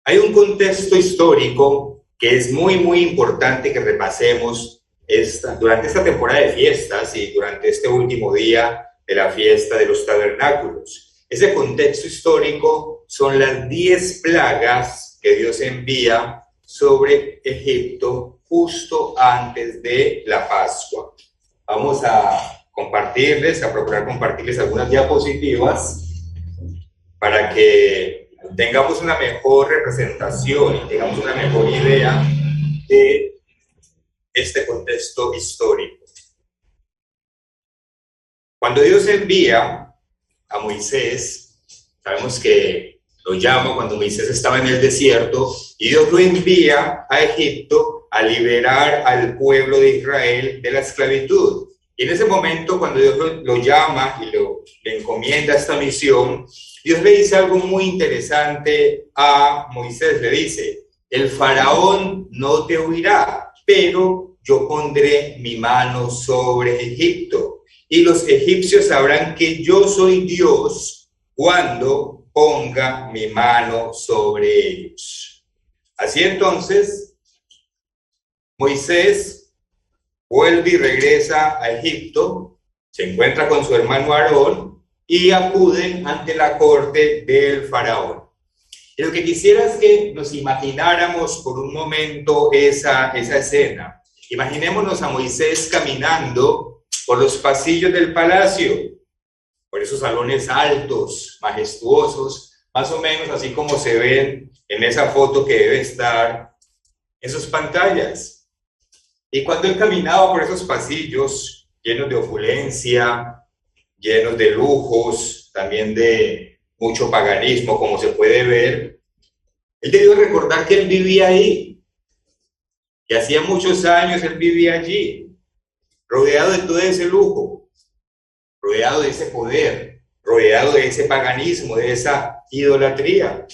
Hay un contexto histórico que es muy importante que repasemos durante esta temporada de fiestas y durante este último día de la fiesta de los tabernáculos. Ese contexto histórico son las 10 plagas que Dios envía sobre Egipto justo antes de la Pascua. Vamos a procurar compartirles algunas diapositivas para que tengamos una mejor representación y tengamos una mejor idea de este contexto histórico. Cuando Dios envía a Moisés, sabemos que lo llama cuando Moisés estaba en el desierto, y Dios lo envía a Egipto a liberar al pueblo de Israel de la esclavitud. Y en ese momento, cuando Dios lo llama y le encomienda esta misión, Dios le dice algo muy interesante a Moisés. Le dice: el faraón no te oirá, pero yo pondré mi mano sobre Egipto, y los egipcios sabrán que yo soy Dios cuando ponga mi mano sobre ellos. Así entonces, Moisés vuelve y regresa a Egipto, se encuentra con su hermano Aarón y acuden ante la corte del faraón. Y lo que quisiera es que nos imagináramos por un momento esa escena. Imaginémonos a Moisés caminando por los pasillos del palacio, por esos salones altos, majestuosos, más o menos así como se ven en esa foto que debe estar en sus pantallas. Y cuando él caminaba por esos pasillos llenos de opulencia, llenos de lujos, también de mucho paganismo, como se puede ver, él debió recordar que él vivía ahí, que hacía muchos años él vivía allí, rodeado de todo ese lujo, rodeado de ese poder, rodeado de ese paganismo, de esa idolatría.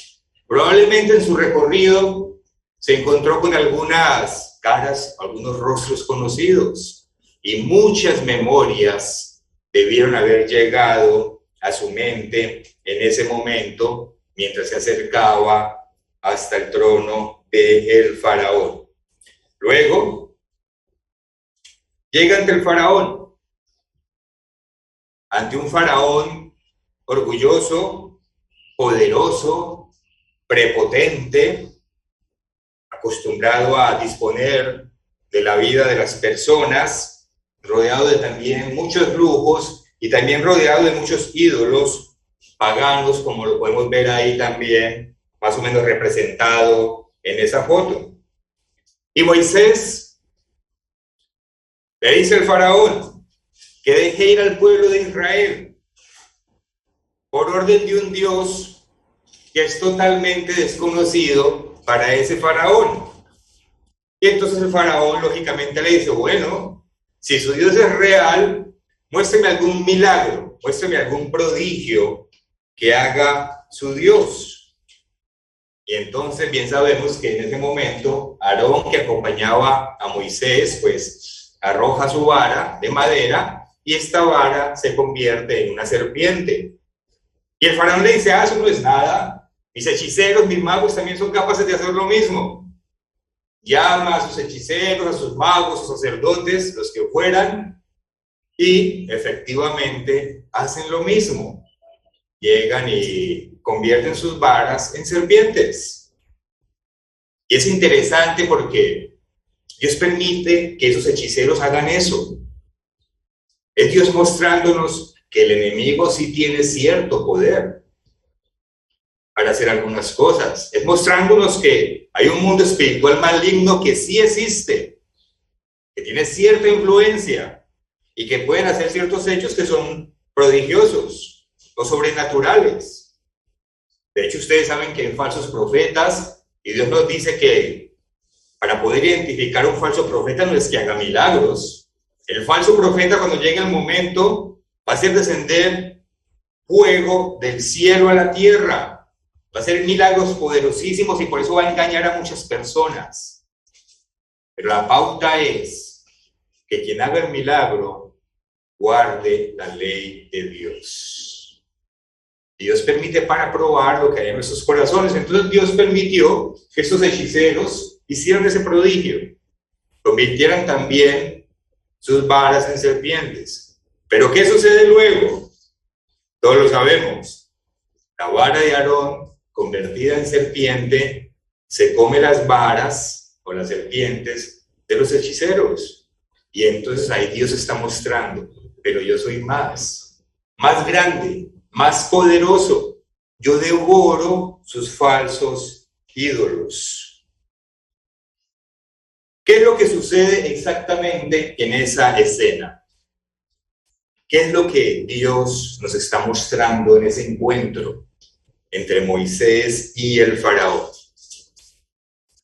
Probablemente en su recorrido se encontró con algunas caras, algunos rostros conocidos, y muchas memorias debieron haber llegado a su mente en ese momento mientras se acercaba hasta el trono del faraón. Luego llega ante el faraón, ante un faraón orgulloso, poderoso, prepotente, acostumbrado a disponer de la vida de las personas, rodeado de también muchos lujos y también rodeado de muchos ídolos paganos, como lo podemos ver ahí también, más o menos representado en esa foto. Y Moisés le dice al faraón que deje ir al pueblo de Israel por orden de un Dios que es totalmente desconocido para ese faraón. Y entonces el faraón lógicamente le dice: bueno, si su Dios es real, muéstreme algún milagro, muéstreme algún prodigio que haga su Dios. Y entonces bien sabemos que en ese momento Aarón, que acompañaba a Moisés, pues arroja su vara de madera y esta vara se convierte en una serpiente. Y el faraón le dice: eso no es nada, mis hechiceros, mis magos también son capaces de hacer lo mismo. Llama a sus hechiceros, a sus magos, a sus sacerdotes, los que fueran, y efectivamente hacen lo mismo. Llegan y convierten sus varas en serpientes. Y es interesante porque Dios permite que esos hechiceros hagan eso. Es Dios mostrándonos que el enemigo sí tiene cierto poder para hacer algunas cosas. Es mostrándonos que hay un mundo espiritual maligno que sí existe, que tiene cierta influencia y que pueden hacer ciertos hechos que son prodigiosos o sobrenaturales. De hecho, ustedes saben que hay falsos profetas, y Dios nos dice que para poder identificar un falso profeta no es que haga milagros. El falso profeta, cuando llegue el momento, va a hacer descender fuego del cielo a la tierra. Va a hacer milagros poderosísimos y por eso va a engañar a muchas personas. Pero la pauta es que quien haga el milagro guarde la ley de Dios. Dios permite para probar lo que hay en nuestros corazones. Entonces Dios permitió que estos hechiceros hicieran ese prodigio. Convirtieran también sus varas en serpientes. Pero ¿qué sucede luego? Todos lo sabemos. La vara de Aarón, convertida en serpiente, se come las varas o las serpientes de los hechiceros. Y entonces ahí Dios está mostrando, pero yo soy más grande, más poderoso. Yo devoro sus falsos ídolos. ¿Qué es lo que sucede exactamente en esa escena? ¿Qué es lo que Dios nos está mostrando en ese encuentro entre Moisés y el faraón?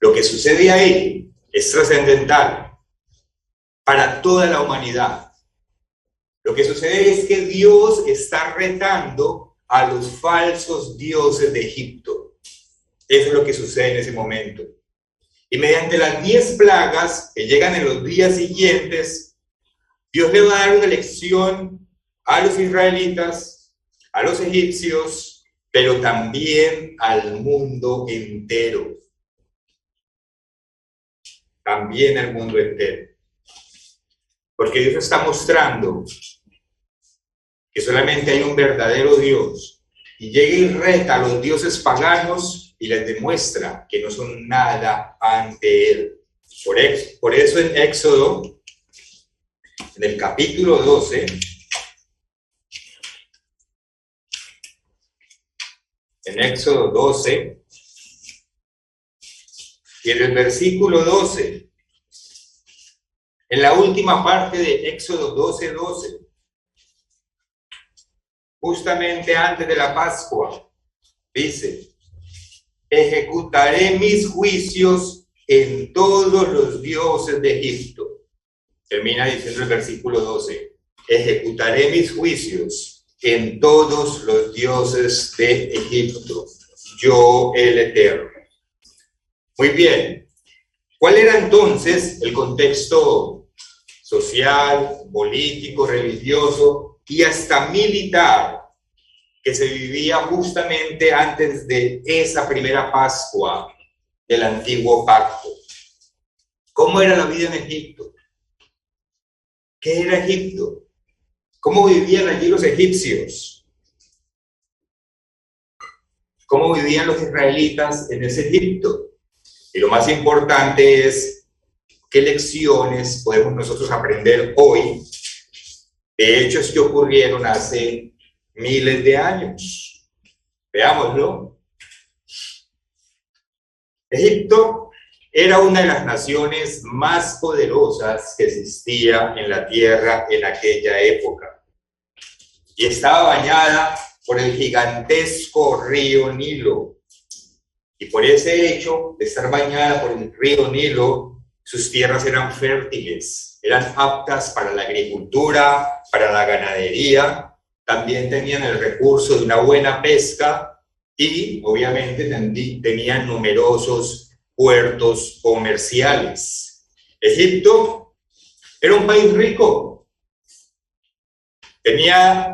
Lo que sucede ahí es trascendental para toda la humanidad. Lo que sucede es que Dios está retando a los falsos dioses de Egipto. Eso es lo que sucede en ese momento. Y mediante las 10 plagas que llegan en los días siguientes, Dios le va a dar una lección a los israelitas, a los egipcios, pero también al mundo entero. También al mundo entero. Porque Dios está mostrando que solamente hay un verdadero Dios. Y llega y reta a los dioses paganos y les demuestra que no son nada ante Él. Por eso en Éxodo, en el capítulo 12, en Éxodo 12, y en el versículo 12, en la última parte de Éxodo 12:12, justamente antes de la Pascua, dice: ejecutaré mis juicios en todos los dioses de Egipto. Termina diciendo el versículo 12: ejecutaré mis juicios en todos los dioses de Egipto, yo el Eterno. Muy bien. ¿Cuál era entonces el contexto social, político, religioso y hasta militar que se vivía justamente antes de esa primera Pascua del antiguo pacto? ¿Cómo era la vida en Egipto? ¿Qué era Egipto? ¿Cómo vivían allí los egipcios? ¿Cómo vivían los israelitas en ese Egipto? Y lo más importante es, ¿qué lecciones podemos nosotros aprender hoy de hechos que ocurrieron hace miles de años? Veámoslo. Egipto era una de las naciones más poderosas que existía en la tierra en aquella época. Y estaba bañada por el gigantesco río Nilo. Y por ese hecho de estar bañada por el río Nilo, sus tierras eran fértiles, eran aptas para la agricultura, para la ganadería, también tenían el recurso de una buena pesca y obviamente tenían numerosos puertos comerciales. Egipto era un país rico, tenía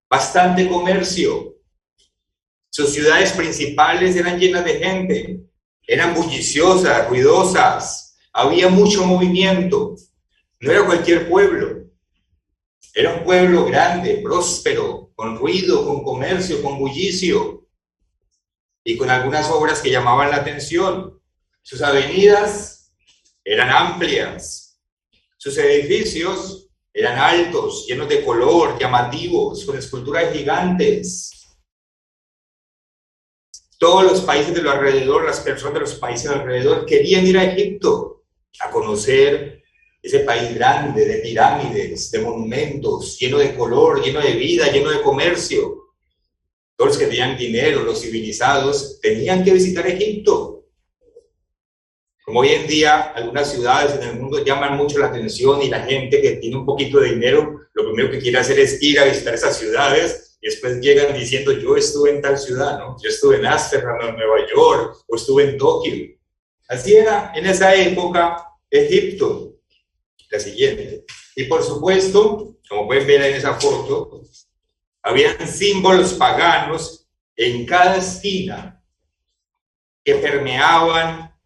bastante comercio. Sus ciudades principales eran llenas de gente, eran bulliciosas, ruidosas, había mucho movimiento. No era cualquier pueblo, era un pueblo grande, próspero, con ruido, con comercio, con bullicio y con algunas obras que llamaban la atención. Sus avenidas eran amplias, sus edificios eran altos, llenos de color, llamativos, con esculturas gigantes. Todos los países de lo alrededor, las personas de los países de alrededor querían ir a Egipto a conocer ese país grande, de pirámides, de monumentos, lleno de color, lleno de vida, lleno de comercio. Todos los que tenían dinero, los civilizados, tenían que visitar Egipto. Como hoy en día, algunas ciudades en el mundo llaman mucho la atención y la gente que tiene un poquito de dinero, lo primero que quiere hacer es ir a visitar esas ciudades. Y después llegan diciendo, yo estuve en tal ciudad, ¿no? Yo estuve en Ámsterdam, en Nueva York, o estuve en Tokio. Así era en esa época Egipto. La siguiente. Y por supuesto, como pueden ver en esa foto, Habían símbolos paganos en cada esquina que permeaban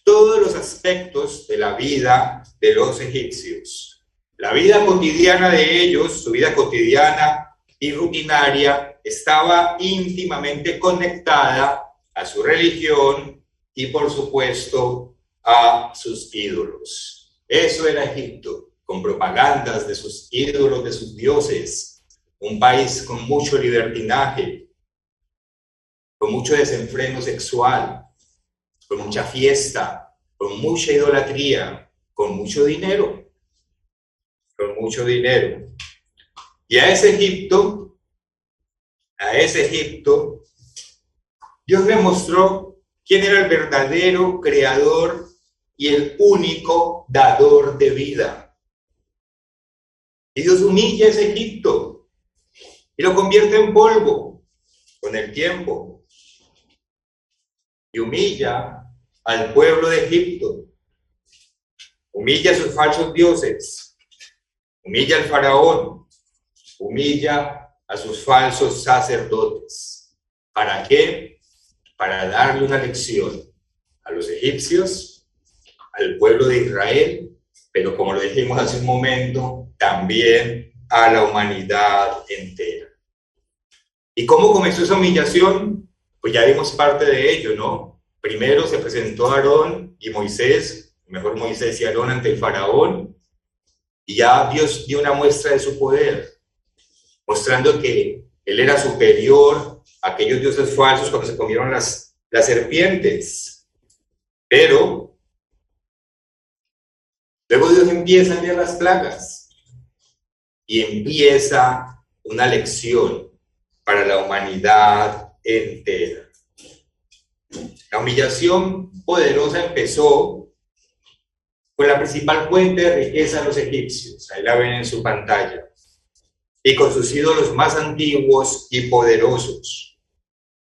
todos los aspectos de la vida de los egipcios. La vida cotidiana de ellos, su vida cotidiana y rutinaria, estaba íntimamente conectada a su religión y, por supuesto, a sus ídolos. Eso era Egipto, con propagandas de sus ídolos, de sus dioses, un país con mucho libertinaje, con mucho desenfreno sexual, con mucha fiesta, con mucha idolatría, con mucho dinero, Y a ese Egipto, Dios le mostró quién era el verdadero creador y el único dador de vida. Y Dios humilla a ese Egipto y lo convierte en polvo con el tiempo. Y humilla al pueblo de Egipto. Humilla a sus falsos dioses. Humilla al faraón. Humilla a sus falsos sacerdotes. ¿Para qué? Para darle una lección a los egipcios, al pueblo de Israel, pero como lo dijimos hace un momento, también a la humanidad entera. ¿Y cómo comenzó esa humillación? Pues ya vimos parte de ello, ¿no? Primero se presentó Aarón y Moisés, mejor Moisés y Aarón ante el faraón, y ya Dios dio una muestra de su poder, mostrando que él era superior a aquellos dioses falsos cuando se comieron las serpientes. Pero luego Dios empieza a enviar las plagas y empieza una lección para la humanidad entera. La humillación poderosa empezó con la principal fuente de riqueza de los egipcios, ahí la ven en su pantalla, y con sus ídolos más antiguos y poderosos.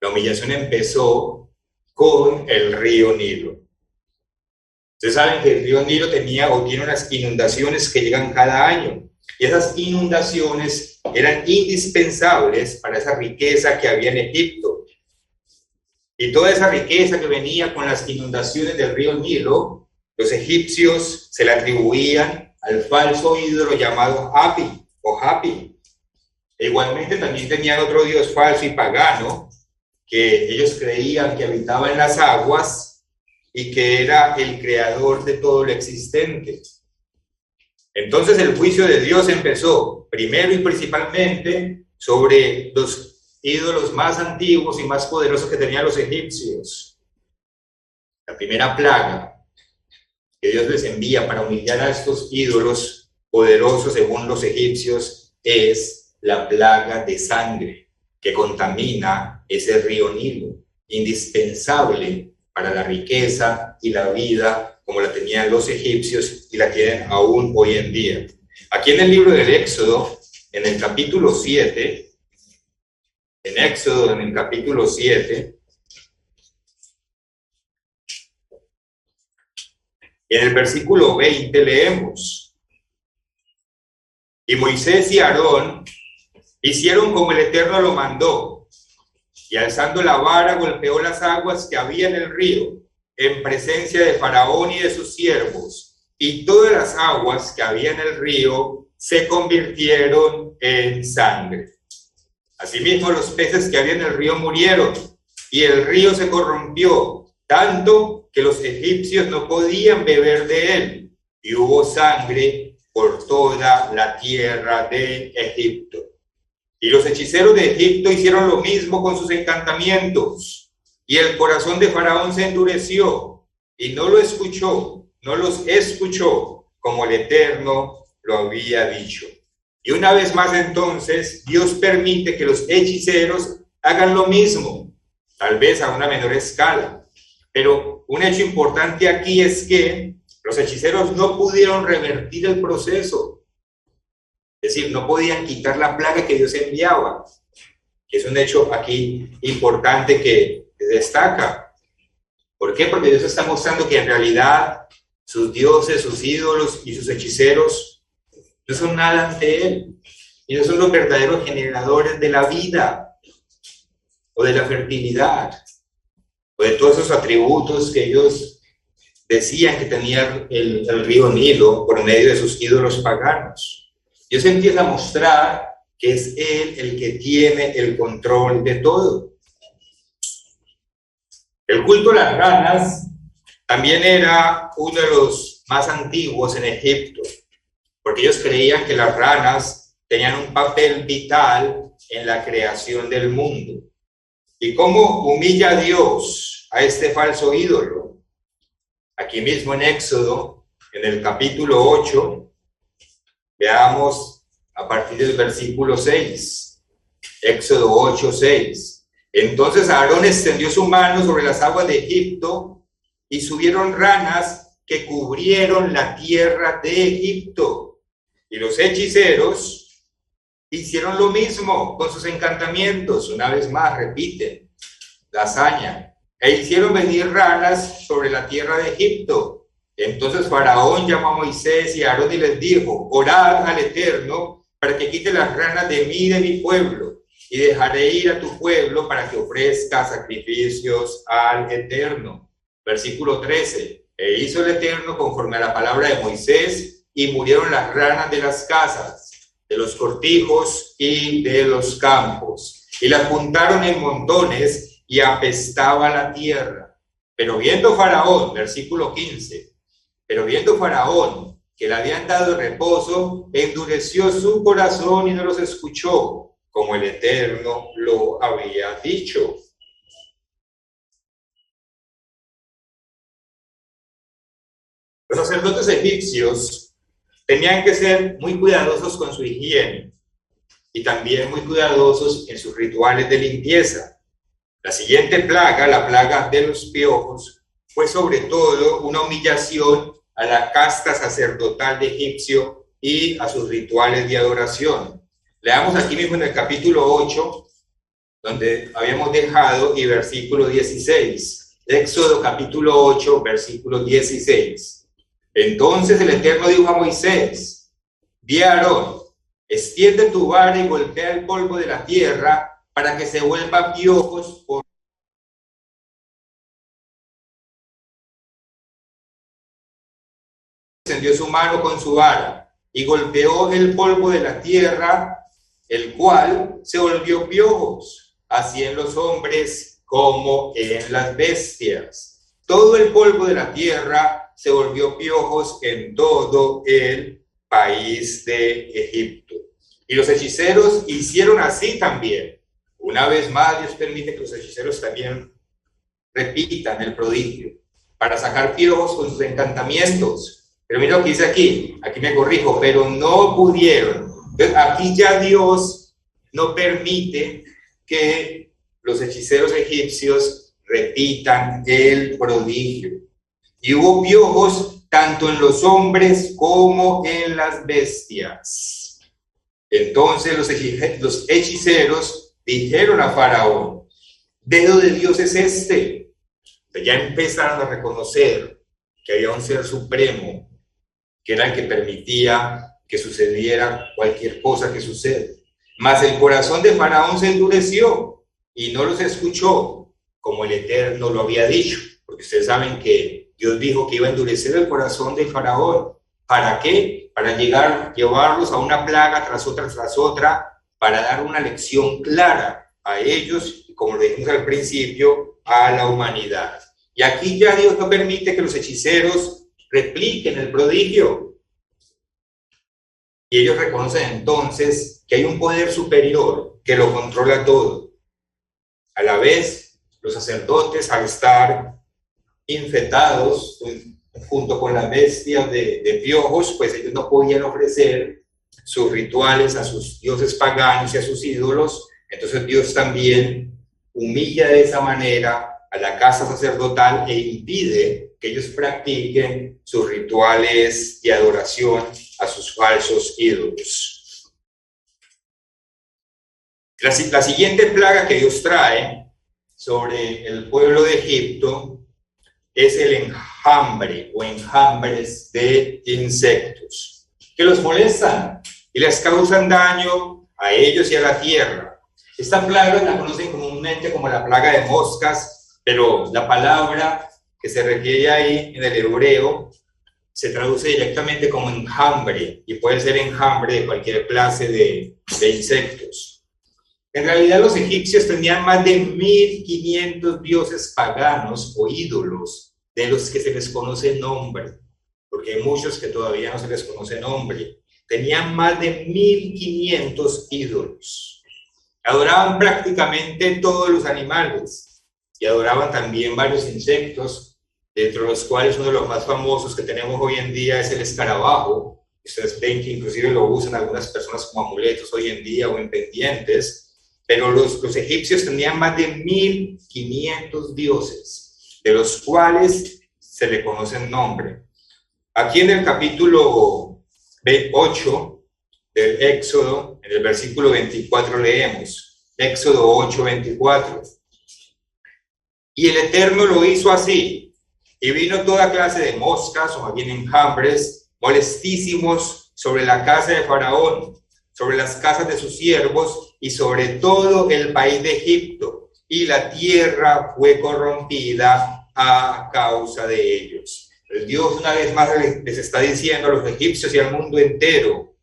La humillación empezó con el río Nilo. Ustedes saben que el río Nilo tenía o tiene unas inundaciones que llegan cada año, y esas inundaciones eran indispensables para esa riqueza que había en Egipto. Y toda esa riqueza que venía con las inundaciones del río Nilo, los egipcios se la atribuían al falso ídolo llamado Hapi o Hapi. E igualmente también tenían otro dios falso y pagano que ellos creían que habitaba en las aguas y que era el creador de todo lo existente. Entonces el juicio de Dios empezó primero y principalmente sobre los ídolos más antiguos y más poderosos que tenían los egipcios. La primera plaga que Dios les envía para humillar a estos ídolos poderosos según los egipcios es la plaga de sangre que contamina ese río Nilo, indispensable para la riqueza y la vida como la tenían los egipcios y la tienen aún hoy en día. Aquí en el libro del Éxodo, en el capítulo 7, en el capítulo 7, y en el versículo 20 leemos: y Moisés y Aarón hicieron como el Eterno lo mandó, y alzando la vara golpeó las aguas que había en el río, en presencia de Faraón y de sus siervos, y todas las aguas que había en el río se convirtieron en sangre. Asimismo, los peces que había en el río murieron, y el río se corrompió, tanto que los egipcios no podían beber de él, y hubo sangre por toda la tierra de Egipto. Y los hechiceros de Egipto hicieron lo mismo con sus encantamientos, y el corazón de Faraón se endureció, y no los escuchó, como el Eterno lo había dicho. Y una vez más entonces, Dios permite que los hechiceros hagan lo mismo, tal vez a una menor escala. Pero un hecho importante aquí es que los hechiceros no pudieron revertir el proceso. Es decir, no podían quitar la plaga que Dios enviaba. Es un hecho aquí importante que destaca. ¿Por qué? Porque Dios está mostrando que en realidad sus dioses, sus ídolos y sus hechiceros no son nada ante Él. Ellos son los verdaderos generadores de la vida, o de la fertilidad, o de todos esos atributos que ellos decían que tenía el río Nilo por medio de sus ídolos paganos. Dios empieza a mostrar que es Él el que tiene el control de todo. El culto a las ranas también era uno de los más antiguos en Egipto, porque ellos creían que las ranas tenían un papel vital en la creación del mundo. ¿Y cómo humilla a Dios a este falso ídolo? Aquí mismo en Éxodo, en el capítulo 8, veamos a partir del versículo 6. Éxodo 8, 6. Entonces Aarón extendió su mano sobre las aguas de Egipto y subieron ranas que cubrieron la tierra de Egipto. Y los hechiceros hicieron lo mismo con sus encantamientos. Una vez más, repiten la hazaña. E hicieron venir ranas sobre la tierra de Egipto. Entonces Faraón llamó a Moisés y a Aarón y les dijo: orad al Eterno para que quite las ranas de mí y de mi pueblo, y dejaré ir a tu pueblo para que ofrezca sacrificios al Eterno. Versículo 13. E hizo el Eterno conforme a la palabra de Moisés, y murieron las ranas de las casas, de los cortijos y de los campos, y las juntaron en montones, y apestaba la tierra. Pero viendo Faraón, versículo 15, pero viendo Faraón que le habían dado reposo, endureció su corazón y no los escuchó, como el Eterno lo había dicho. Los sacerdotes egipcios tenían que ser muy cuidadosos con su higiene y también muy cuidadosos en sus rituales de limpieza. La siguiente plaga, la plaga de los piojos, fue sobre todo una humillación a la casta sacerdotal de egipcio y a sus rituales de adoración. Leamos aquí mismo en el capítulo 8, donde habíamos dejado, y versículo 16. Éxodo capítulo 8, versículo 16. Entonces el Eterno dijo a Moisés: di a Aarón, extiende tu vara y golpea el polvo de la tierra para que se vuelva piojos por... Extendió su mano con su vara y golpeó el polvo de la tierra, el cual se volvió piojos, así en los hombres como en las bestias. Todo el polvo de la tierra se volvió piojos en todo el país de Egipto. Y los hechiceros hicieron así también. Una vez más, Dios permite que los hechiceros también repitan el prodigio para sacar piojos con sus encantamientos. Pero mira lo que dice aquí me corrijo, pero no pudieron. Entonces, aquí ya Dios no permite que los hechiceros egipcios repitan el prodigio. Y hubo piojos tanto en los hombres como en las bestias. Entonces los hechiceros dijeron a Faraón: dedo de Dios es este. Ya empezaron a reconocer que había un ser supremo, que era el que permitía que sucediera cualquier cosa que sucede. Mas el corazón de Faraón se endureció y no los escuchó, como el Eterno lo había dicho. Porque ustedes saben que Dios dijo que iba a endurecer el corazón de Faraón. ¿Para qué? Para llevarlos a una plaga tras otra, para dar una lección clara a ellos, y como lo dijimos al principio, a la humanidad. Y aquí ya Dios no permite que los hechiceros repliquen el prodigio. Y ellos reconocen entonces que hay un poder superior que lo controla todo. A la vez, los sacerdotes, al estar infectados junto con las bestias de piojos, pues ellos no podían ofrecer sus rituales a sus dioses paganos y a sus ídolos. Entonces Dios también humilla de esa manera a la casa sacerdotal e impide que ellos practiquen sus rituales de adoración a sus falsos ídolos. La siguiente plaga que Dios trae sobre el pueblo de Egipto es el enjambre o enjambres de insectos que los molestan. y les causan daño a ellos y a la tierra. Esta plaga la conocen comúnmente como la plaga de moscas, pero la palabra que se refiere ahí en el hebreo se traduce directamente como enjambre, y puede ser enjambre de cualquier clase de insectos. En realidad los egipcios tenían más de 1500 dioses paganos o ídolos, de los que se les conoce nombre, porque hay muchos que todavía no se les conoce nombre. Tenían más de 1500 ídolos. Adoraban prácticamente todos los animales y adoraban también varios insectos, dentro de los cuales uno de los más famosos que tenemos hoy en día es el escarabajo. Ustedes ven que inclusive lo usan algunas personas como amuletos hoy en día o en pendientes. Pero los egipcios tenían más de 1500 dioses, de los cuales se le conocen nombre. Aquí en el capítulo 8 del Éxodo, en el versículo 24 leemos, Éxodo 8, 24. Y el Eterno lo hizo así, y vino toda clase de moscas, o más bien enjambres, molestísimos sobre la casa de Faraón, sobre las casas de sus siervos y sobre todo el país de Egipto, y la tierra fue corrompida a causa de ellos. El Dios una vez más les está diciendo a los egipcios y al mundo entero,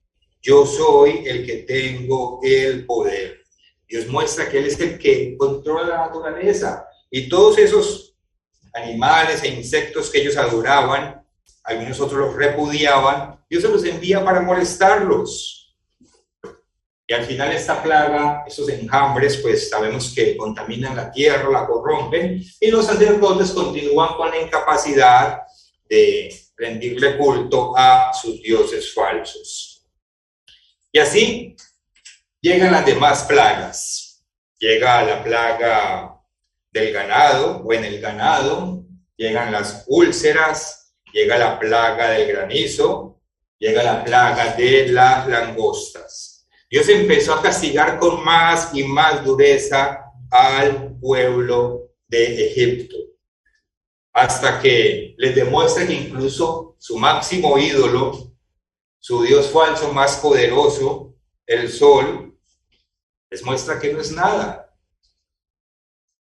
yo soy el que tengo el poder. Dios muestra que Él es el que controla la naturaleza, y todos esos animales e insectos que ellos adoraban, algunos otros los repudiaban, Dios se los envía para molestarlos. Y al final esta plaga, esos enjambres, pues sabemos que contaminan la tierra, la corrompen, y los sacerdotes continúan con la incapacidad de rendirle culto a sus dioses falsos. Y así llegan las demás plagas. Llega la plaga del ganado, o en el ganado, llegan las úlceras, llega la plaga del granizo, llega la plaga de las langostas. Dios empezó a castigar con más y más dureza al pueblo de Egipto, hasta que les demuestra que incluso su máximo ídolo, su dios falso más poderoso, el sol, les muestra que no es nada.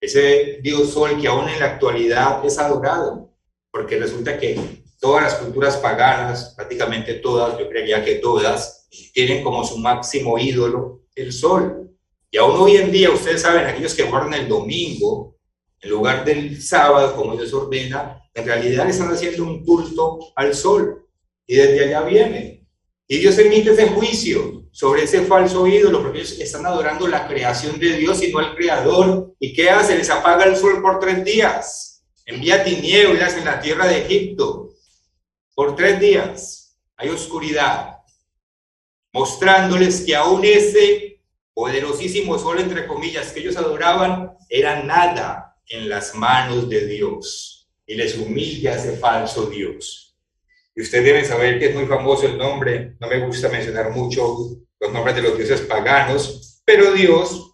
Ese dios sol que aún en la actualidad es adorado, porque resulta que todas las culturas paganas, prácticamente todas, yo creería que todas, tienen como su máximo ídolo el sol. Y aún hoy en día, ustedes saben, aquellos que guardan el domingo en lugar del sábado, como Dios ordena, en realidad están haciendo un culto al sol. Y desde allá viene. Y Dios emite ese juicio sobre ese falso ídolo, porque ellos están adorando la creación de Dios y no al Creador. ¿Y qué hace? Les apaga el sol por 3 días. Envía tinieblas en la tierra de Egipto. Por 3 días hay oscuridad, mostrándoles que aún ese poderosísimo sol, entre comillas, que ellos adoraban, era nada en las manos de Dios, y les humilla ese falso Dios. Y ustedes deben saber que es muy famoso el nombre, no me gusta mencionar mucho los nombres de los dioses paganos, pero Dios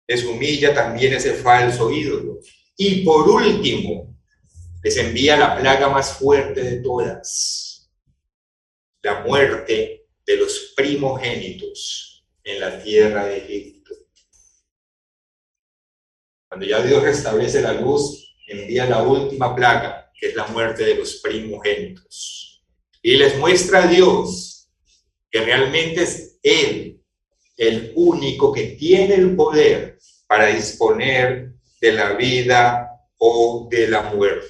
les humilla también ese falso ídolo. Y por último, les envía la plaga más fuerte de todas, la muerte de los primogénitos en la tierra de Egipto. Cuando ya Dios restablece la luz, envía la última plaga, que es la muerte de los primogénitos. Y les muestra a Dios que realmente es Él el único que tiene el poder para disponer de la vida o de la muerte.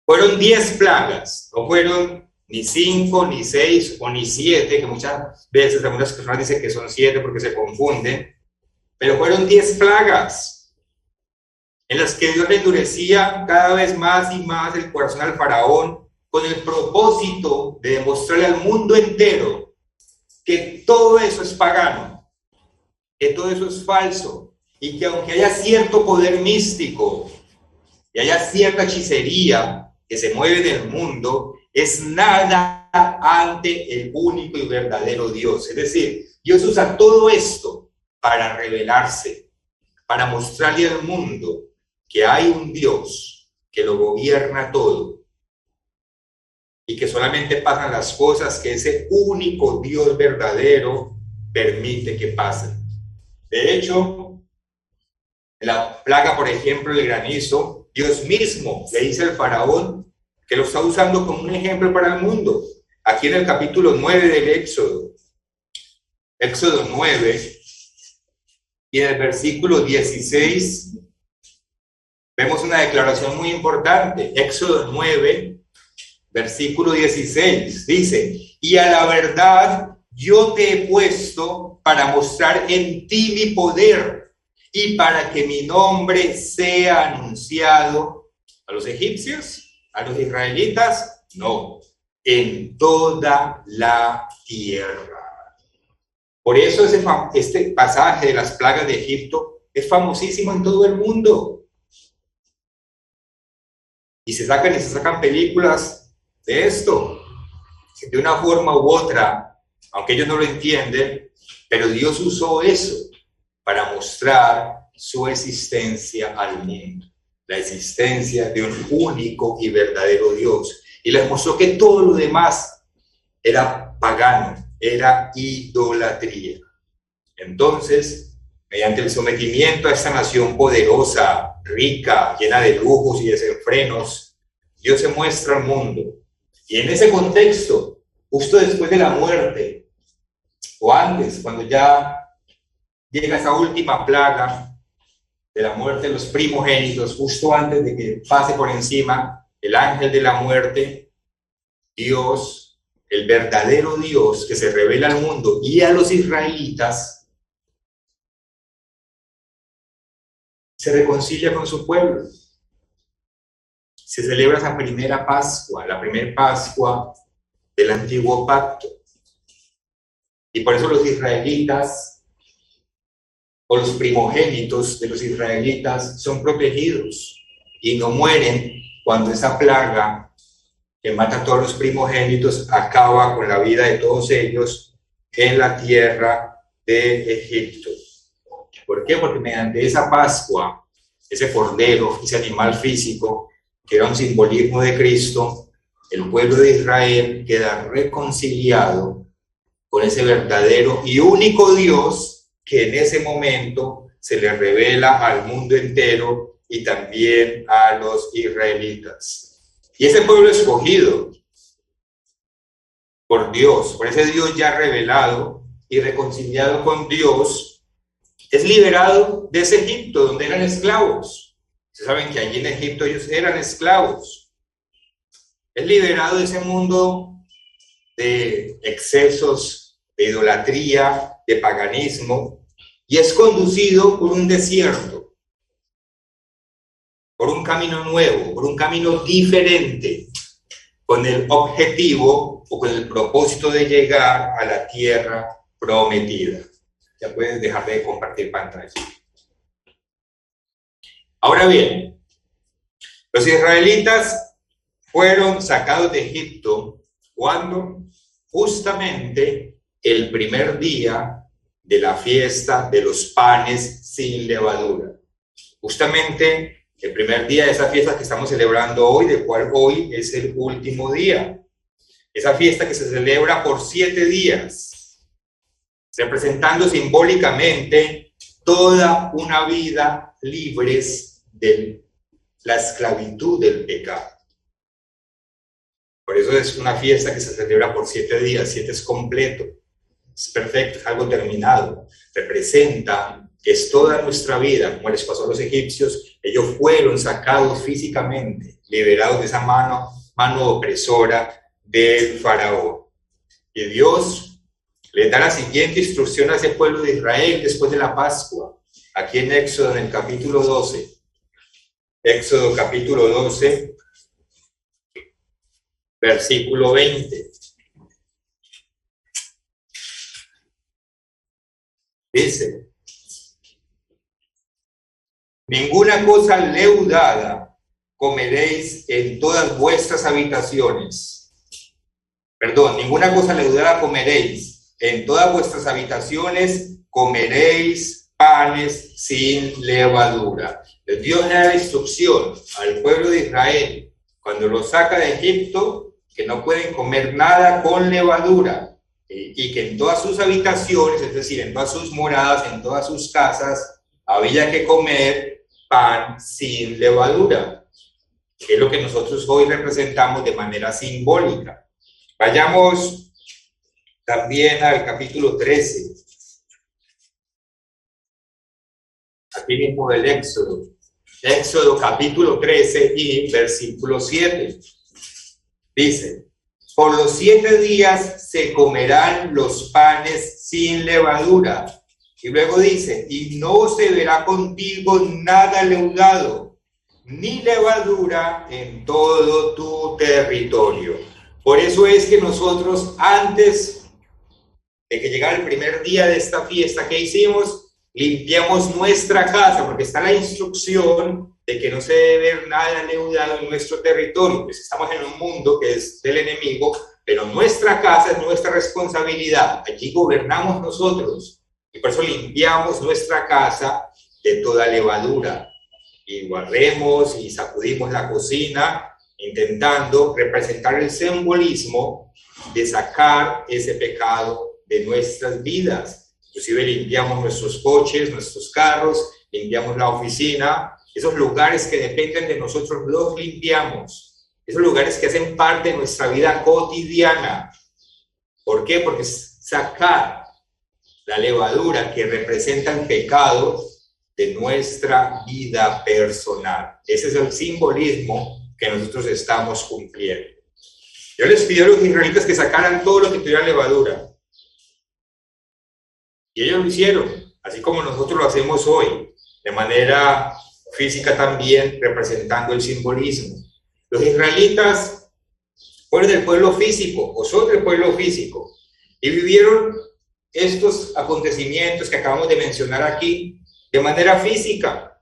Fueron 10 plagas, no fueron ni 5, ni 6 o ni 7, que muchas veces algunas personas dicen que son 7 porque se confunden, pero fueron 10 plagas en las que Dios le endurecía cada vez más y más el corazón al faraón, con el propósito de demostrarle al mundo entero que todo eso es pagano, que todo eso es falso, y que aunque haya cierto poder místico y haya cierta hechicería que se mueve en el mundo, es nada ante el único y verdadero Dios. Es decir, Dios usa todo esto para revelarse, para mostrarle al mundo que hay un Dios que lo gobierna todo y que solamente pasan las cosas que ese único Dios verdadero permite que pasen. De hecho, la plaga, por ejemplo, del granizo, Dios mismo le dice al faraón que lo está usando como un ejemplo para el mundo. Aquí en el capítulo 9 del Éxodo 9, y en el versículo 16, vemos una declaración muy importante. Éxodo 9, versículo 16, dice: y a la verdad yo te he puesto para mostrar en ti mi poder y para que mi nombre sea anunciado a los egipcios, a los israelitas, no, en toda la tierra. Por eso este pasaje de las plagas de Egipto es famosísimo en todo el mundo. Y se sacan películas de esto, de una forma u otra, aunque ellos no lo entienden, pero Dios usó eso para mostrar su existencia al mundo, la existencia de un único y verdadero Dios. Y les mostró que todo lo demás era pagano, era idolatría. Entonces, mediante el sometimiento a esta nación poderosa, rica, llena de lujos y desenfrenos, Dios se muestra al mundo. Y en ese contexto, justo después de la muerte, o antes, cuando ya llega esa última plaga de la muerte de los primogénitos, justo antes de que pase por encima el ángel de la muerte, Dios, el verdadero Dios que se revela al mundo y a los israelitas, se reconcilia con su pueblo. Se celebra esa primera Pascua, la primera Pascua del antiguo pacto. Y por eso los israelitas, o los primogénitos de los israelitas, son protegidos y no mueren cuando esa plaga que mata a todos los primogénitos acaba con la vida de todos ellos en la tierra de Egipto. ¿Por qué? Porque mediante esa Pascua, ese cordero, ese animal físico, que era un simbolismo de Cristo, el pueblo de Israel queda reconciliado con ese verdadero y único Dios que en ese momento se le revela al mundo entero y también a los israelitas. Y ese pueblo escogido por Dios, por ese Dios ya revelado y reconciliado con Dios, es liberado de ese Egipto donde eran esclavos. Ustedes saben que allí en Egipto ellos eran esclavos. Es liberado de ese mundo de excesos, de idolatría, de paganismo, y es conducido por un desierto, por un camino nuevo, por un camino diferente, con el objetivo o con el propósito de llegar a la tierra prometida. Ya puedes dejar de compartir pantalla. Ahora bien, los israelitas fueron sacados de Egipto cuando justamente el primer día de la fiesta de los panes sin levadura. Justamente el primer día de esa fiesta que estamos celebrando hoy, de cual hoy es el último día. Esa fiesta que se celebra por 7 días, representando simbólicamente toda una vida libres de la esclavitud del pecado. Por eso es una fiesta que se celebra por 7 días, 7 es completo, es perfecto, es algo terminado, representa que es toda nuestra vida, como les pasó a los egipcios, ellos fueron sacados físicamente, liberados de esa mano opresora del faraón. Y Dios les da la siguiente instrucción a ese pueblo de Israel después de la Pascua, aquí en Éxodo, en el capítulo 12. Éxodo capítulo 12, versículo 20. Dice: ninguna cosa leudada comeréis en todas vuestras habitaciones. Perdón, ninguna cosa leudada comeréis. En todas vuestras habitaciones comeréis panes sin levadura. Dios le da la instrucción al pueblo de Israel cuando lo saca de Egipto que no pueden comer nada con levadura, y que en todas sus habitaciones, es decir, en todas sus moradas, en todas sus casas, había que comer pan sin levadura, que es lo que nosotros hoy representamos de manera simbólica. Vayamos también al capítulo 13, aquí mismo del Éxodo. Éxodo capítulo 13 y versículo 7. Dice: por los 7 días se comerán los panes sin levadura. Y luego dice: y no se verá contigo nada leudado, ni levadura en todo tu territorio. Por eso es que nosotros, antes de que llegara el primer día de esta fiesta, ¿qué hicimos? Limpiamos nuestra casa, porque está la instrucción de que no se debe ver nada leudado en nuestro territorio. Pues estamos en un mundo que es del enemigo, pero nuestra casa es nuestra responsabilidad. Allí gobernamos nosotros, y por eso limpiamos nuestra casa de toda levadura. Y barremos y sacudimos la cocina, intentando representar el simbolismo de sacar ese pecado de nuestras vidas. Inclusive limpiamos nuestros coches, nuestros carros, limpiamos la oficina. Esos lugares que dependen de nosotros los limpiamos. Esos lugares que hacen parte de nuestra vida cotidiana. ¿Por qué? Porque sacar la levadura que representa el pecado de nuestra vida personal. Ese es el simbolismo que nosotros estamos cumpliendo. Yo les pido a los israelitas que sacaran todo lo que tuviera levadura. Y ellos lo hicieron, así como nosotros lo hacemos hoy, de manera física también, representando el simbolismo. Los israelitas fueron del pueblo físico, o son del pueblo físico, y vivieron estos acontecimientos que acabamos de mencionar aquí de manera física.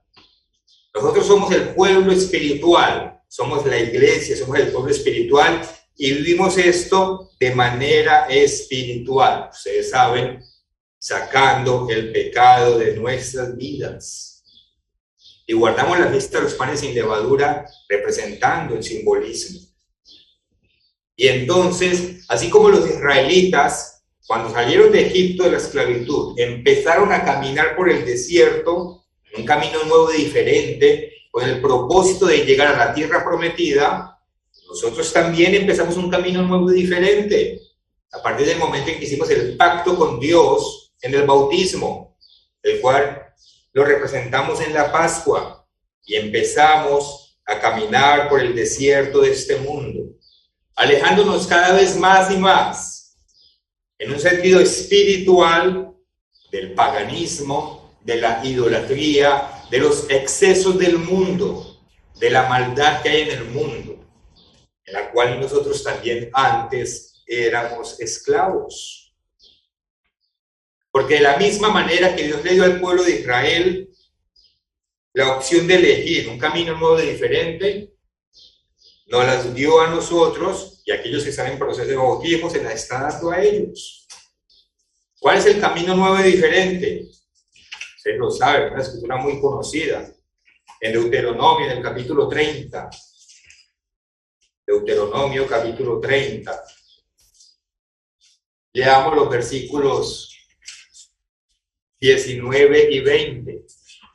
Nosotros somos el pueblo espiritual, somos la iglesia, somos el pueblo espiritual, y vivimos esto de manera espiritual. Ustedes saben, sacando el pecado de nuestras vidas. Y guardamos la fiesta de los panes sin levadura, representando el simbolismo. Y entonces, así como los israelitas, cuando salieron de Egipto de la esclavitud, empezaron a caminar por el desierto, un camino nuevo y diferente, con el propósito de llegar a la tierra prometida, nosotros también empezamos un camino nuevo y diferente. A partir del momento en que hicimos el pacto con Dios, en el bautismo, el cual lo representamos en la Pascua, y empezamos a caminar por el desierto de este mundo, alejándonos cada vez más y más, en un sentido espiritual, del paganismo, de la idolatría, de los excesos del mundo, de la maldad que hay en el mundo, en la cual nosotros también antes éramos esclavos. Porque de la misma manera que Dios le dio al pueblo de Israel la opción de elegir un camino nuevo y diferente, nos las dio a nosotros, y aquellos que están en proceso de bautismo se las está dando a ellos. ¿Cuál es el camino nuevo y diferente? Ustedes lo saben, una escritura muy conocida, en Deuteronomio, en el capítulo 30. Deuteronomio, capítulo 30. Leamos los versículos 19 y 20.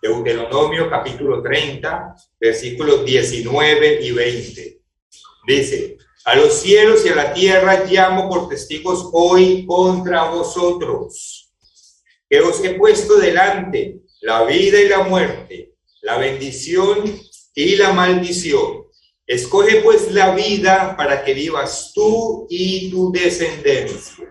Deuteronomio capítulo 30, versículos 19 y 20. Dice: a los cielos y a la tierra llamo por testigos hoy contra vosotros, que os he puesto delante la vida y la muerte, la bendición y la maldición. Escoge pues la vida para que vivas tú y tu descendencia,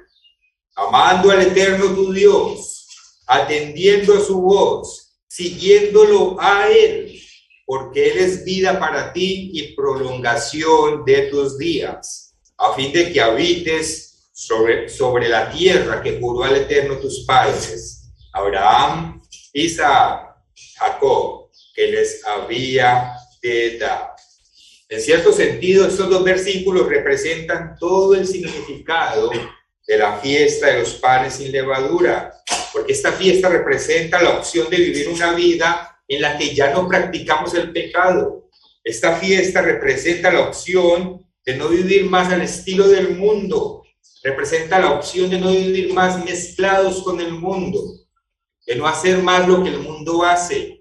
amando al Eterno tu Dios, atendiendo a su voz, siguiéndolo a Él, porque Él es vida para ti y prolongación de tus días, a fin de que habites sobre la tierra que juró al Eterno tus padres, Abraham, Isaac, Jacob, que les había de dar. En cierto sentido, estos dos versículos representan todo el significado de la fiesta de los panes sin levadura, porque esta fiesta representa la opción de vivir una vida en la que ya no practicamos el pecado. Esta fiesta representa la opción de no vivir más al estilo del mundo. Representa la opción de no vivir más mezclados con el mundo, de no hacer más lo que el mundo hace.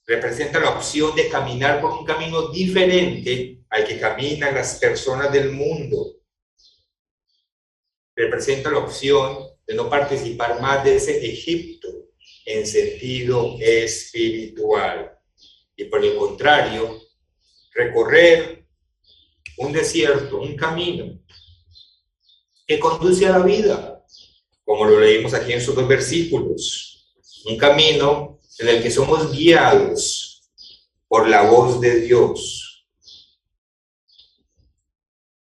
Representa la opción de caminar por un camino diferente al que caminan las personas del mundo. Representa la opción de no participar más de ese Egipto en sentido espiritual. Y por el contrario, recorrer un desierto, un camino que conduce a la vida, como lo leímos aquí en esos 2 versículos. Un camino en el que somos guiados por la voz de Dios.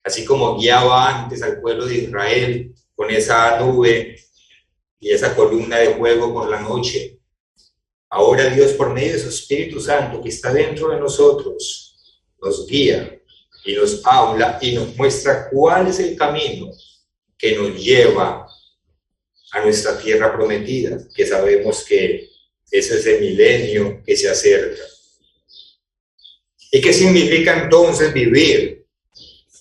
Así como guiaba antes al pueblo de Israel con esa nube y esa columna de fuego por la noche, ahora Dios, por medio de su Espíritu Santo que está dentro de nosotros, nos guía y nos habla y nos muestra cuál es el camino que nos lleva a nuestra tierra prometida, que sabemos que es ese milenio que se acerca. ¿Y qué significa entonces vivir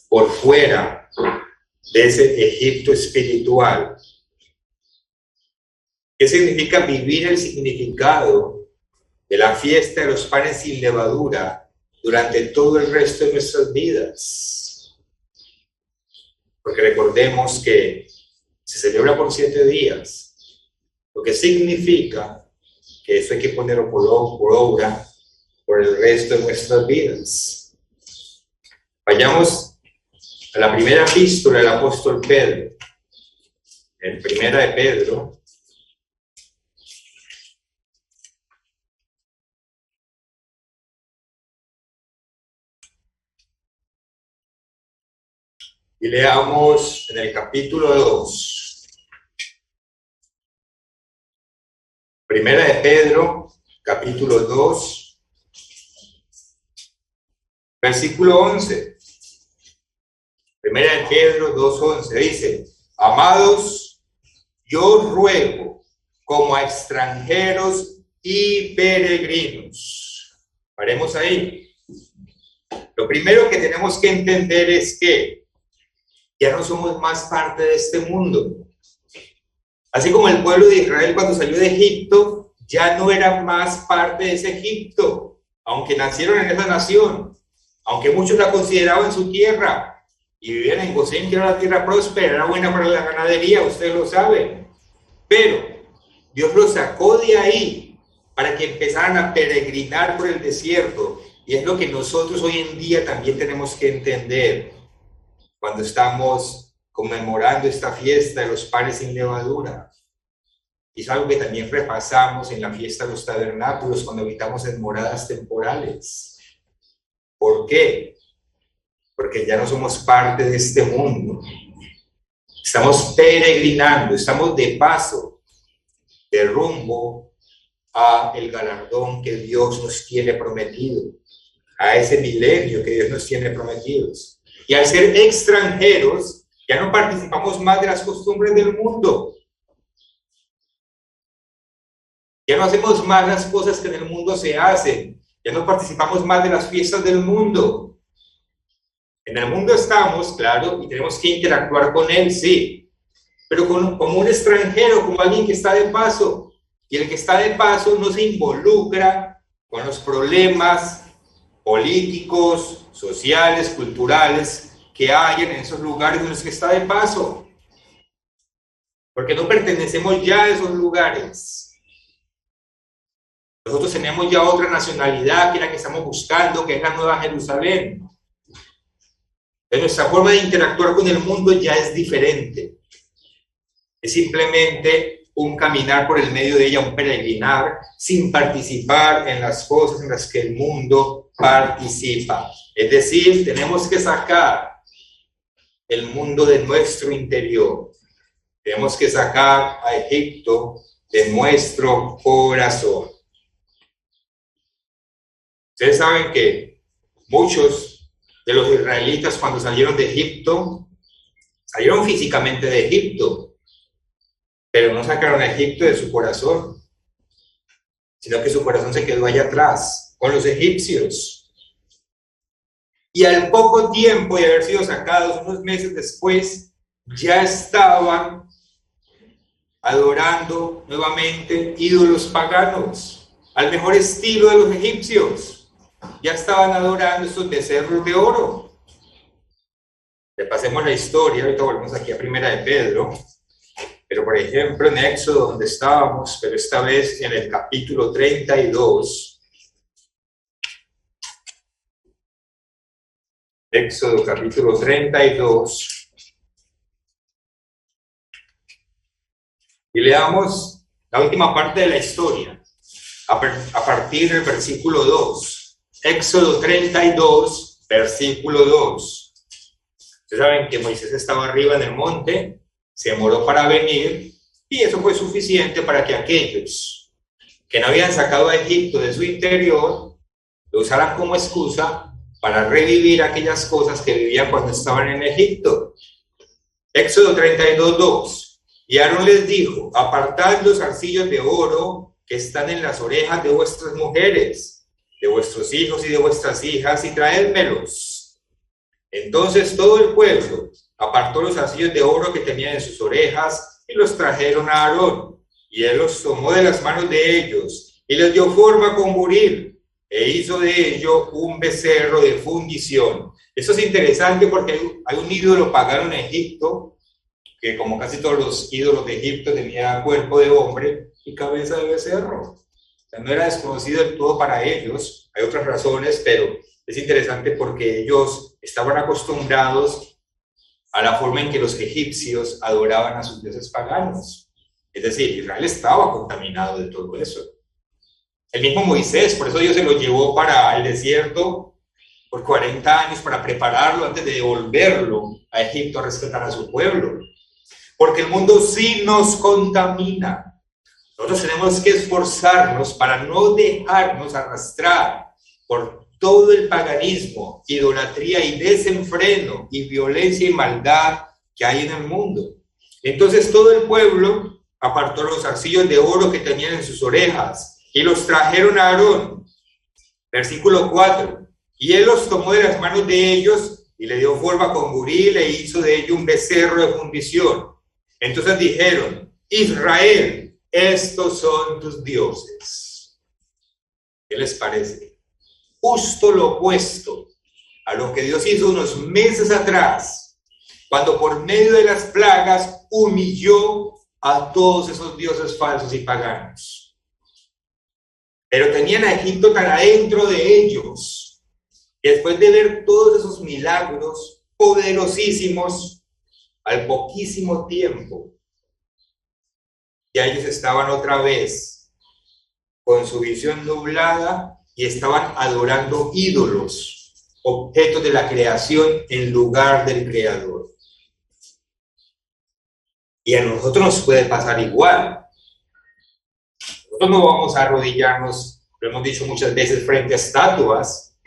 por fuera de ese Egipto espiritual? ¿Qué significa vivir el significado de la fiesta de los panes sin levadura durante todo el resto de nuestras vidas? Porque recordemos que se celebra por 7 días, lo que significa que eso hay que ponerlo por obra por el resto de nuestras vidas. Vayamos a la primera epístola del apóstol Pedro. En primera de Pedro, y leamos en el capítulo 2. Primera de Pedro, capítulo 2, versículo 11. Primera de Pedro 2:11 dice: amados, yo os ruego como a extranjeros y peregrinos. Paremos ahí. Lo primero que tenemos que entender es que ya no somos más parte de este mundo. Así como el pueblo de Israel cuando salió de Egipto, ya no era más parte de ese Egipto, aunque nacieron en esa nación, aunque muchos la consideraban su tierra y vivían en Gosén, que era una tierra próspera, era buena para la ganadería, ustedes lo saben. Pero Dios los sacó de ahí para que empezaran a peregrinar por el desierto. Y es lo que nosotros hoy en día también tenemos que entender cuando estamos conmemorando esta fiesta de los panes sin levadura. Y es algo que también repasamos en la fiesta de los tabernáculos cuando habitamos en moradas temporales. ¿Por qué? Porque ya no somos parte de este mundo. Estamos peregrinando, estamos de paso, de rumbo a el galardón que Dios nos tiene prometido, a ese milenio que Dios nos tiene prometidos. Y al ser extranjeros, ya no participamos más de las costumbres del mundo. Ya no hacemos más las cosas que en el mundo se hacen. Ya no participamos más de las fiestas del mundo. En el mundo estamos, claro, y tenemos que interactuar con él, sí. Pero como un extranjero, como alguien que está de paso. Y el que está de paso no se involucra con los problemas políticos, sociales, culturales que hay en esos lugares en los que está de paso. Porque no pertenecemos ya a esos lugares. Nosotros tenemos ya otra nacionalidad que es la que estamos buscando, que es la Nueva Jerusalén. Pero nuestra forma de interactuar con el mundo ya es diferente. Es simplemente un caminar por el medio de ella, un peregrinar, sin participar en las cosas en las que el mundo participa. Es decir, tenemos que sacar el mundo de nuestro interior. Tenemos que sacar a Egipto de nuestro corazón. Ustedes saben que muchos de los israelitas cuando salieron de Egipto, salieron físicamente de Egipto, pero no sacaron a Egipto de su corazón, sino que su corazón se quedó allá atrás, con los egipcios. y al poco tiempo de haber sido sacados, unos meses después, ya estaban adorando nuevamente ídolos paganos, al mejor estilo de los egipcios. Ya estaban adorando estos becerros de oro. Repasemos la historia, ahorita volvemos aquí a Primera de Pedro, pero por ejemplo en Éxodo, donde estábamos, pero esta vez en el capítulo 32, Éxodo capítulo 32, y leamos la última parte de la historia, a partir del versículo 2. Éxodo 32, versículo 2. Ustedes saben que Moisés estaba arriba en el monte, se demoró para venir, y eso fue suficiente para que aquellos que no habían sacado a Egipto de su interior lo usaran como excusa para revivir aquellas cosas que vivían cuando estaban en Egipto. Éxodo 32, 2. Y Aarón les dijo: apartad los arcillos de oro que están en las orejas de vuestras mujeres, de vuestros hijos y de vuestras hijas, y traédmelos. Entonces todo el pueblo apartó los arcillos de oro que tenían en sus orejas y los trajeron a Aarón, y él los tomó de las manos de ellos y les dio forma con buril, e hizo de ello un becerro de fundición. Esto es interesante porque hay un ídolo pagano en Egipto, que como casi todos los ídolos de Egipto tenía cuerpo de hombre y cabeza de becerro. O sea, no era desconocido del todo para ellos. Hay otras razones, pero es interesante porque ellos estaban acostumbrados a la forma en que los egipcios adoraban a sus dioses paganos. Es decir, Israel estaba contaminado de todo eso. El mismo Moisés, por eso Dios se lo llevó para el desierto por 40 años para prepararlo antes de devolverlo a Egipto a rescatar a su pueblo. Porque el mundo sí nos contamina. Nosotros tenemos que esforzarnos para no dejarnos arrastrar por todo el paganismo, idolatría y desenfreno y violencia y maldad que hay en el mundo. Entonces todo el pueblo apartó los arcillos de oro que tenían en sus orejas y los trajeron a Aarón. Versículo 4. Y él los tomó de las manos de ellos y le dio forma con buril e hizo de ello un becerro de fundición. Entonces dijeron: Israel, estos son tus dioses. ¿Qué les parece? Justo lo opuesto a lo que Dios hizo unos meses atrás, cuando por medio de las plagas humilló a todos esos dioses falsos y paganos. Pero tenían a Egipto tan adentro de ellos, que después de ver todos esos milagros poderosísimos, al poquísimo tiempo, ya ellos estaban otra vez con su visión nublada y estaban adorando ídolos, objetos de la creación en lugar del Creador. Y a nosotros nos puede pasar igual. Nosotros no vamos a arrodillarnos, lo hemos dicho muchas veces, frente a estatuas,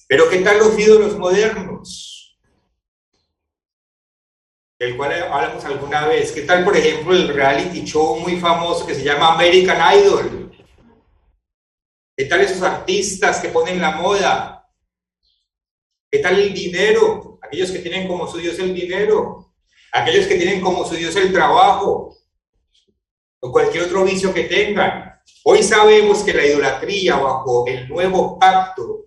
pero ¿qué tal los ídolos modernos? Del cual hablamos alguna vez. ¿Qué tal, por ejemplo, el reality show muy famoso que se llama American Idol? ¿Qué tal esos artistas que ponen la moda? ¿Qué tal el dinero? Aquellos que tienen como su Dios el dinero, aquellos que tienen como su Dios el trabajo, o cualquier otro vicio que tengan. Hoy sabemos que la idolatría bajo el nuevo pacto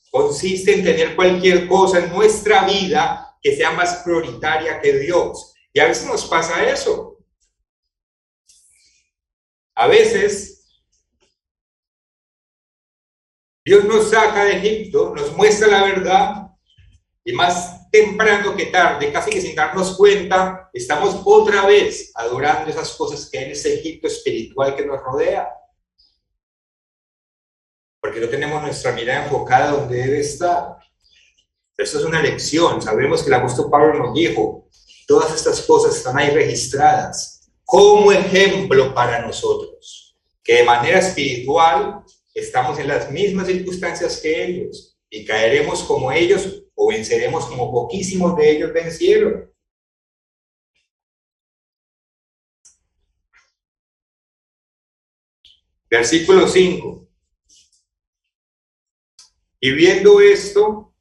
consiste en tener cualquier cosa en nuestra vida que sea más prioritaria que Dios. Y a veces nos pasa eso. A veces Dios nos saca de Egipto, nos muestra la verdad, y más temprano que tarde, casi que sin darnos cuenta, estamos otra vez adorando esas cosas que hay en ese Egipto espiritual que nos rodea. Porque no tenemos nuestra mirada enfocada donde debe estar. Esto es una lección. Sabemos que el apóstol Pablo nos dijo: todas estas cosas están ahí registradas como ejemplo para nosotros, que de manera espiritual estamos en las mismas circunstancias que ellos y caeremos como ellos o venceremos como poquísimos de ellos vencieron. Versículo 5. Y viendo esto,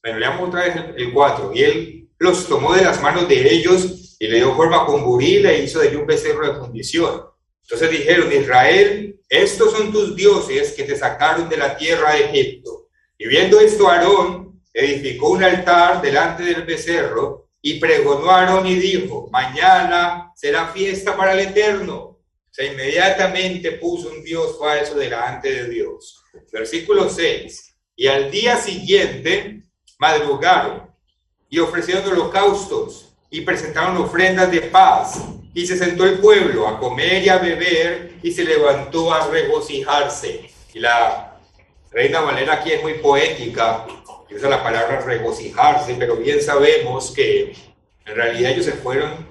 Bueno, leamos otra vez el 4. Y él los tomó de las manos de ellos y le dio forma con buril e hizo de ellos un becerro de fundición. Entonces dijeron: Israel, estos son tus dioses que te sacaron de la tierra de Egipto. Y viendo esto, Aarón edificó un altar delante del becerro y pregonó a Aarón y dijo: mañana será fiesta para el Eterno. O sea, inmediatamente puso un dios falso delante de Dios. Versículo 6. Y al día siguiente madrugaron y ofrecieron holocaustos y presentaron ofrendas de paz. Y se sentó el pueblo a comer y a beber y se levantó a regocijarse. Y la Reina Valera aquí es muy poética, usa la palabra regocijarse, pero bien sabemos que en realidad ellos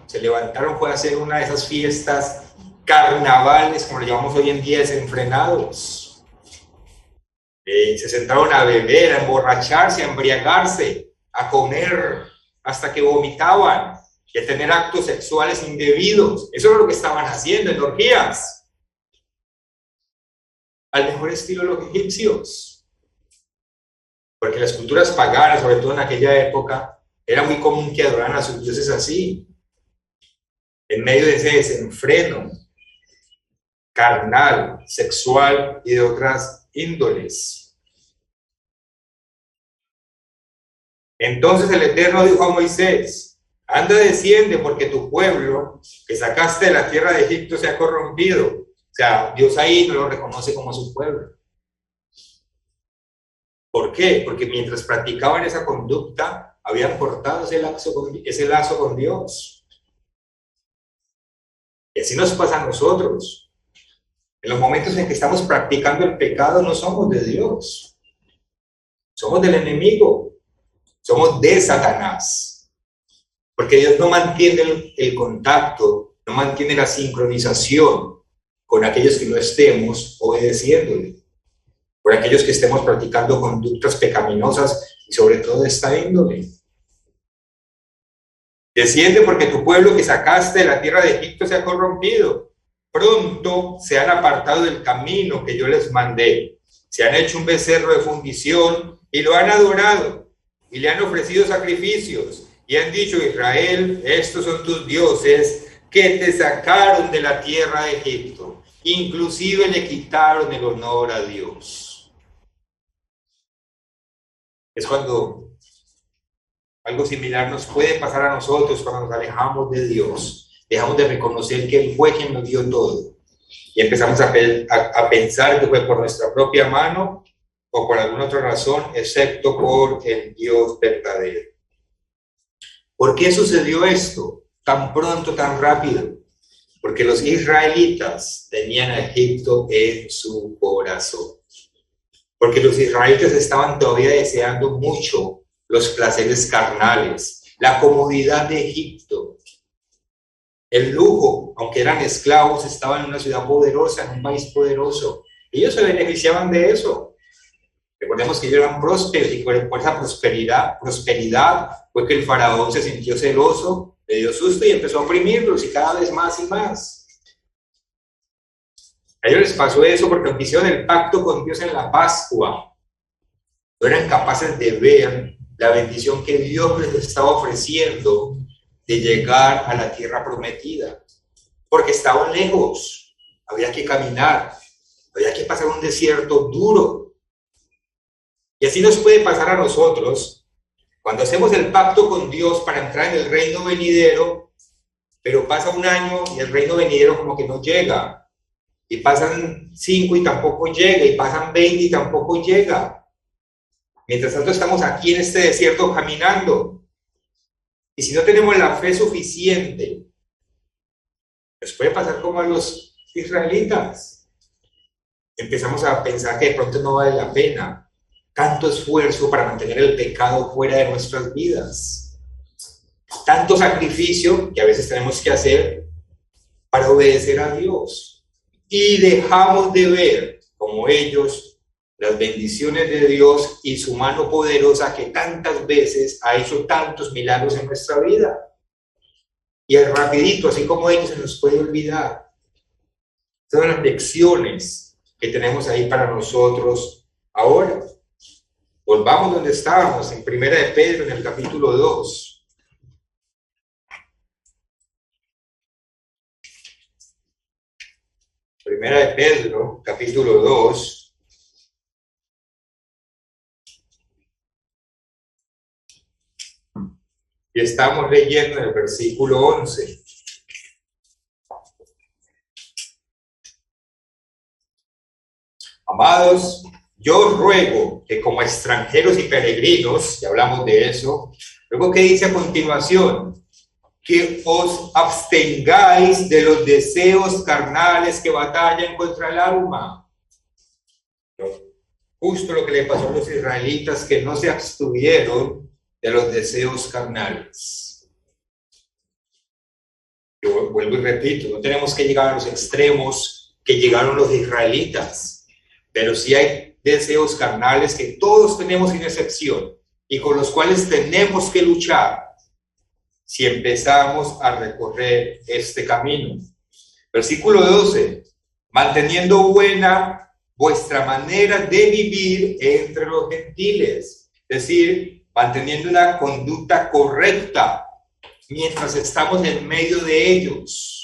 se levantaron, fue a hacer una de esas fiestas carnavales, como le llamamos hoy en día, desenfrenados. Se sentaron a beber, a emborracharse, a embriagarse, a comer hasta que vomitaban y a tener actos sexuales indebidos. Eso es lo que estaban haciendo en orgías, al mejor estilo de los egipcios. Porque las culturas paganas, sobre todo en aquella época, era muy común que adoraran a sus dioses así, en medio de ese desenfreno carnal, sexual y de otras índoles. Entonces el Eterno dijo a Moisés: anda, desciende, porque tu pueblo que sacaste de la tierra de Egipto se ha corrompido. O sea, Dios ahí no lo reconoce como su pueblo. ¿Por qué? Porque mientras practicaban esa conducta, habían cortado ese lazo con Dios. Y así nos pasa a nosotros. En los momentos en que estamos practicando el pecado, no somos de Dios. Somos del enemigo. Somos de Satanás. Porque Dios no mantiene el contacto, no mantiene la sincronización con aquellos que no estemos obedeciéndole, por aquellos que estemos practicando conductas pecaminosas y sobre todo de esta índole. Desciende, porque tu pueblo que sacaste de la tierra de Egipto se ha corrompido. Pronto se han apartado del camino que yo les mandé. Se han hecho un becerro de fundición y lo han adorado y le han ofrecido sacrificios. Y han dicho: Israel, estos son tus dioses que te sacaron de la tierra de Egipto. Inclusive le quitaron el honor a Dios. Es cuando algo similar nos puede pasar a nosotros cuando nos alejamos de Dios. Dejamos de reconocer que Él fue quien nos dio todo. Y empezamos a pensar que fue por nuestra propia mano o por alguna otra razón, excepto por el Dios verdadero. ¿Por qué sucedió esto tan pronto, tan rápido? Porque los israelitas tenían a Egipto en su corazón. Porque los israelitas estaban todavía deseando mucho los placeres carnales, la comodidad de Egipto, el lujo. Aunque eran esclavos, estaban en una ciudad poderosa, en un país poderoso. Ellos se beneficiaban de eso. Recordemos que ellos eran prósperos y por esa prosperidad fue que el faraón se sintió celoso, le dio susto y empezó a oprimirlos, y cada vez más y más. A ellos les pasó eso porque aunque hicieron el pacto con Dios en la Pascua, no eran capaces de ver la bendición que Dios les estaba ofreciendo de llegar a la tierra prometida, porque estaban lejos, había que caminar, había que pasar un desierto duro. Y así nos puede pasar a nosotros cuando hacemos el pacto con Dios para entrar en el reino venidero, pero pasa un año y el reino venidero como que no llega, y pasan 5 y tampoco llega, y pasan 20 y tampoco llega. Mientras tanto estamos aquí en este desierto caminando, y si no tenemos la fe suficiente, nos puede pasar como a los israelitas. Empezamos a pensar que de pronto no vale la pena tanto esfuerzo para mantener el pecado fuera de nuestras vidas, tanto sacrificio que a veces tenemos que hacer para obedecer a Dios, y dejamos de ver como ellos las bendiciones de Dios y su mano poderosa que tantas veces ha hecho tantos milagros en nuestra vida. Y rapidito, así como ellos, se nos puede olvidar. Son las lecciones que tenemos ahí para nosotros ahora. Volvamos donde estábamos, en Primera de Pedro, en el capítulo 2. Primera de Pedro, capítulo 2. Y estamos leyendo en el versículo 11. Amados, yo os ruego que como extranjeros y peregrinos, ya hablamos de eso, luego que dice a continuación, que os abstengáis de los deseos carnales que batallan contra el alma. Justo lo que le pasó a los israelitas, que no se abstuvieron de los deseos carnales. Yo vuelvo y repito, no tenemos que llegar a los extremos que llegaron los israelitas, pero sí hay deseos carnales que todos tenemos sin excepción y con los cuales tenemos que luchar si empezamos a recorrer este camino. Versículo 12, manteniendo buena vuestra manera de vivir entre los gentiles, es decir, manteniendo una conducta correcta mientras estamos en medio de ellos,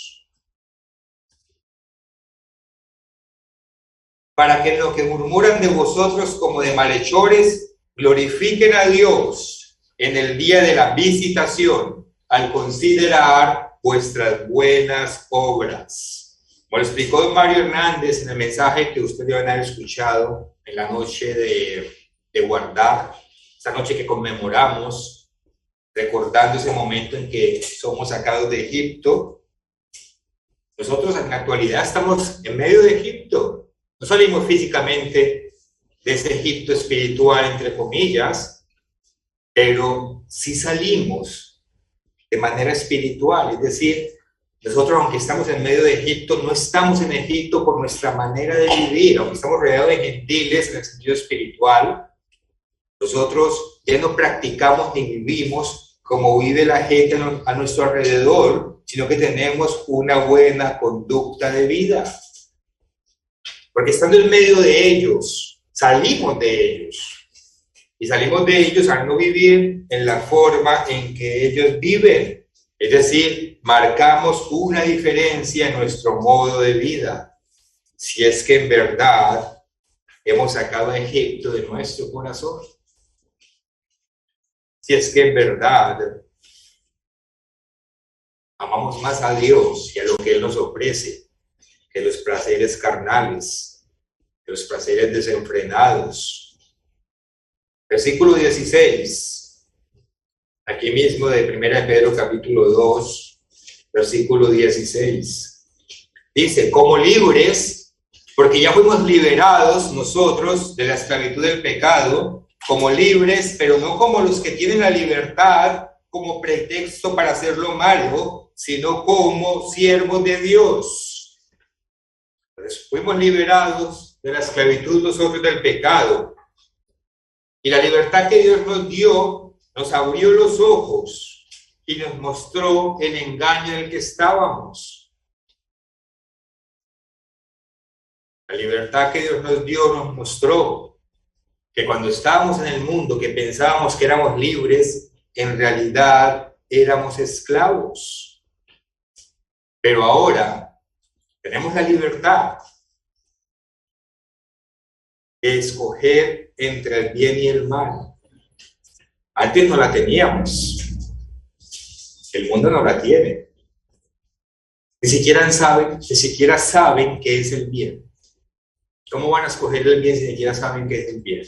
para que lo que murmuran de vosotros como de malhechores glorifiquen a Dios en el día de la visitación, al considerar vuestras buenas obras. Como lo explicó don Mario Hernández en el mensaje que ustedes deben haber escuchado en la noche de guardar, esa noche que conmemoramos, recordando ese momento en que somos sacados de Egipto. Nosotros en la actualidad estamos en medio de Egipto. No salimos físicamente de ese Egipto espiritual, entre comillas, pero sí salimos de manera espiritual. Es decir, nosotros, aunque estamos en medio de Egipto, no estamos en Egipto por nuestra manera de vivir, aunque estamos rodeados de gentiles en el sentido espiritual. Nosotros ya no practicamos ni vivimos como vive la gente a nuestro alrededor, sino que tenemos una buena conducta de vida. Porque estando en medio de ellos, salimos de ellos. Y salimos de ellos al no vivir en la forma en que ellos viven. Es decir, marcamos una diferencia en nuestro modo de vida. Si es que en verdad hemos sacado a Egipto de nuestro corazón. Si es que en verdad amamos más a Dios y a lo que Él nos ofrece que los placeres carnales, que los placeres desenfrenados. Versículo 16, aquí mismo de 1 Pedro capítulo 2, versículo 16. Dice, como libres, porque ya fuimos liberados nosotros de la esclavitud del pecado, como libres, pero no como los que tienen la libertad como pretexto para hacer lo malo, sino como siervos de Dios. Entonces, fuimos liberados de la esclavitud nosotros del pecado. Y la libertad que Dios nos dio nos abrió los ojos y nos mostró el engaño en el que estábamos. La libertad que Dios nos dio nos mostró que cuando estábamos en el mundo, que pensábamos que éramos libres, en realidad éramos esclavos. Pero ahora tenemos la libertad de escoger entre el bien y el mal. Antes no la teníamos. El mundo no la tiene. Ni siquiera saben qué es el bien. ¿Cómo van a escoger el bien si ni siquiera saben qué es el bien?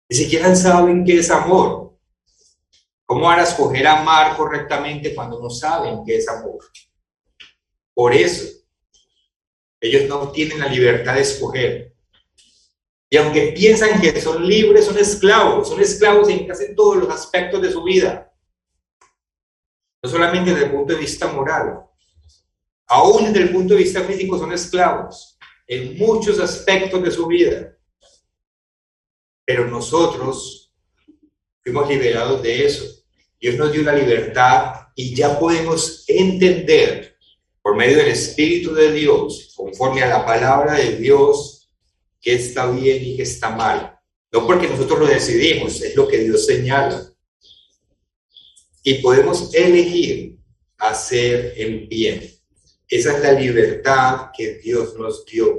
Ni siquiera saben qué es amor. ¿Cómo van a escoger amar correctamente cuando no saben qué es amor? Por eso, ellos no tienen la libertad de escoger. Y aunque piensan que son libres, son esclavos en casi todos los aspectos de su vida. No solamente desde el punto de vista moral, aún desde el punto de vista físico son esclavos en muchos aspectos de su vida. Pero nosotros fuimos liberados de eso. Dios nos dio la libertad y ya podemos entender por medio del Espíritu de Dios, conforme a la palabra de Dios, qué está bien y qué está mal. No porque nosotros lo decidimos, es lo que Dios señala. Y podemos elegir hacer el bien. Esa es la libertad que Dios nos dio.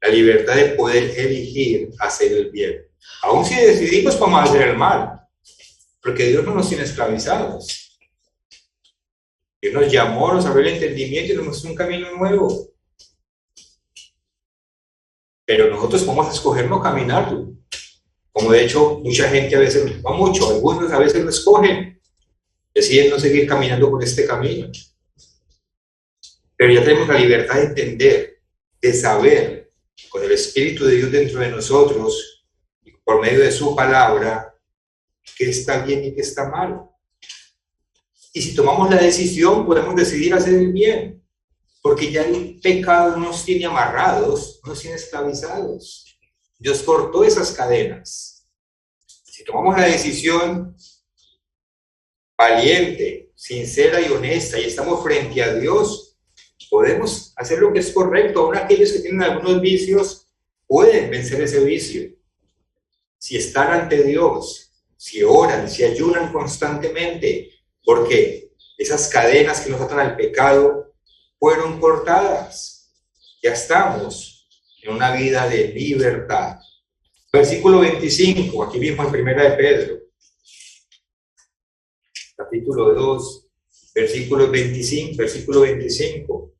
La libertad de poder elegir hacer el bien. Aún si decidimos vamos a hacer el mal. Porque Dios no nos tiene esclavizados. Dios nos llamó, nos abrió el entendimiento y nos mostró un camino nuevo. Pero nosotros podemos escoger no caminarlo. Como de hecho mucha gente a veces, no mucho, algunos a veces lo escogen. Deciden no seguir caminando por este camino. Pero ya tenemos la libertad de entender, de saber, con el Espíritu de Dios dentro de nosotros, por medio de su palabra, qué está bien y qué está mal. Y si tomamos la decisión, podemos decidir hacer el bien, porque ya el pecado no nos tiene amarrados, no nos tiene esclavizados. Dios cortó esas cadenas. Si tomamos la decisión valiente, sincera y honesta, y estamos frente a Dios, podemos hacer lo que es correcto. Aún aquellos que tienen algunos vicios pueden vencer ese vicio. Si están ante Dios, si oran, si ayunan constantemente, porque esas cadenas que nos atan al pecado fueron cortadas. Ya estamos en una vida de libertad. Versículo 25, aquí mismo en Primera de Pedro, capítulo 2, versículo 25.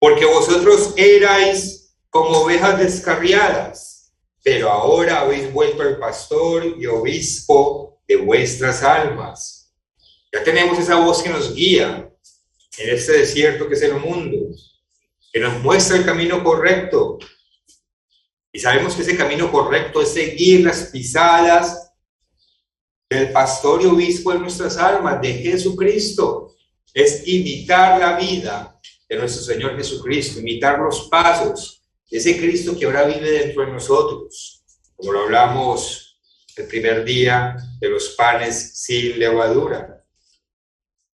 Porque vosotros erais como ovejas descarriadas, pero ahora habéis vuelto al pastor y obispo de vuestras almas. Ya tenemos esa voz que nos guía en este desierto que es el mundo, que nos muestra el camino correcto. Y sabemos que ese camino correcto es seguir las pisadas del pastor y obispo de nuestras almas, de Jesucristo. Es imitar la vida de nuestro Señor Jesucristo, imitar los pasos de ese Cristo que ahora vive dentro de nosotros. Como lo hablamos el primer día de los panes sin levadura.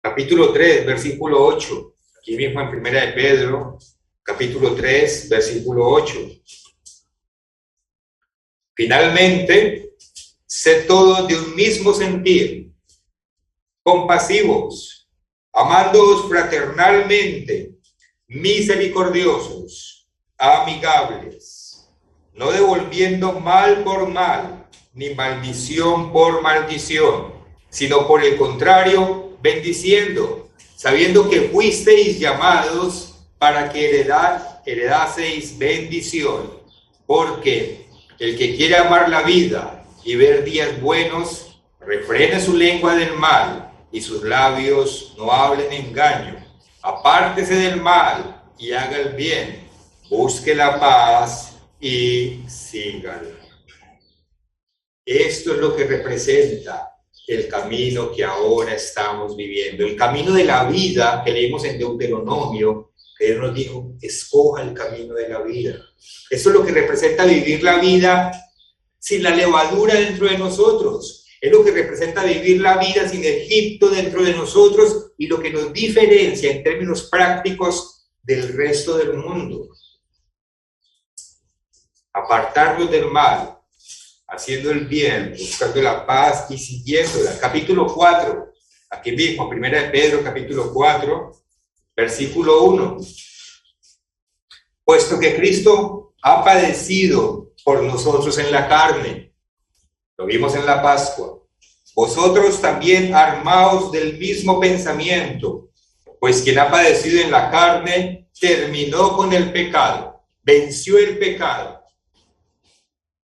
Capítulo 3, versículo 8. Aquí mismo en Primera de Pedro, capítulo 3, versículo 8. Finalmente, sed todos de un mismo sentir, compasivos, amándoos fraternalmente, misericordiosos, amigables, no devolviendo mal por mal, ni maldición por maldición, sino por el contrario, bendiciendo, sabiendo que fuisteis llamados para que heredaseis bendición, porque el que quiere amar la vida y ver días buenos, refrene su lengua del mal y sus labios no hablen engaño. Apártese del mal y haga el bien, busque la paz y sígala. Esto es lo que representa el camino que ahora estamos viviendo, el camino de la vida que leímos en Deuteronomio, que Dios nos dijo, escoja el camino de la vida. Esto es lo que representa vivir la vida sin la levadura dentro de nosotros. Es lo que representa vivir la vida sin Egipto dentro de nosotros y lo que nos diferencia en términos prácticos del resto del mundo. Apartarnos del mal, haciendo el bien, buscando la paz y siguiéndola. Capítulo 4, aquí mismo, Primera de Pedro, capítulo 4, versículo 1. Puesto que Cristo ha padecido por nosotros en la carne, lo vimos en la Pascua, vosotros también armaos del mismo pensamiento, pues quien ha padecido en la carne terminó con el pecado, venció el pecado.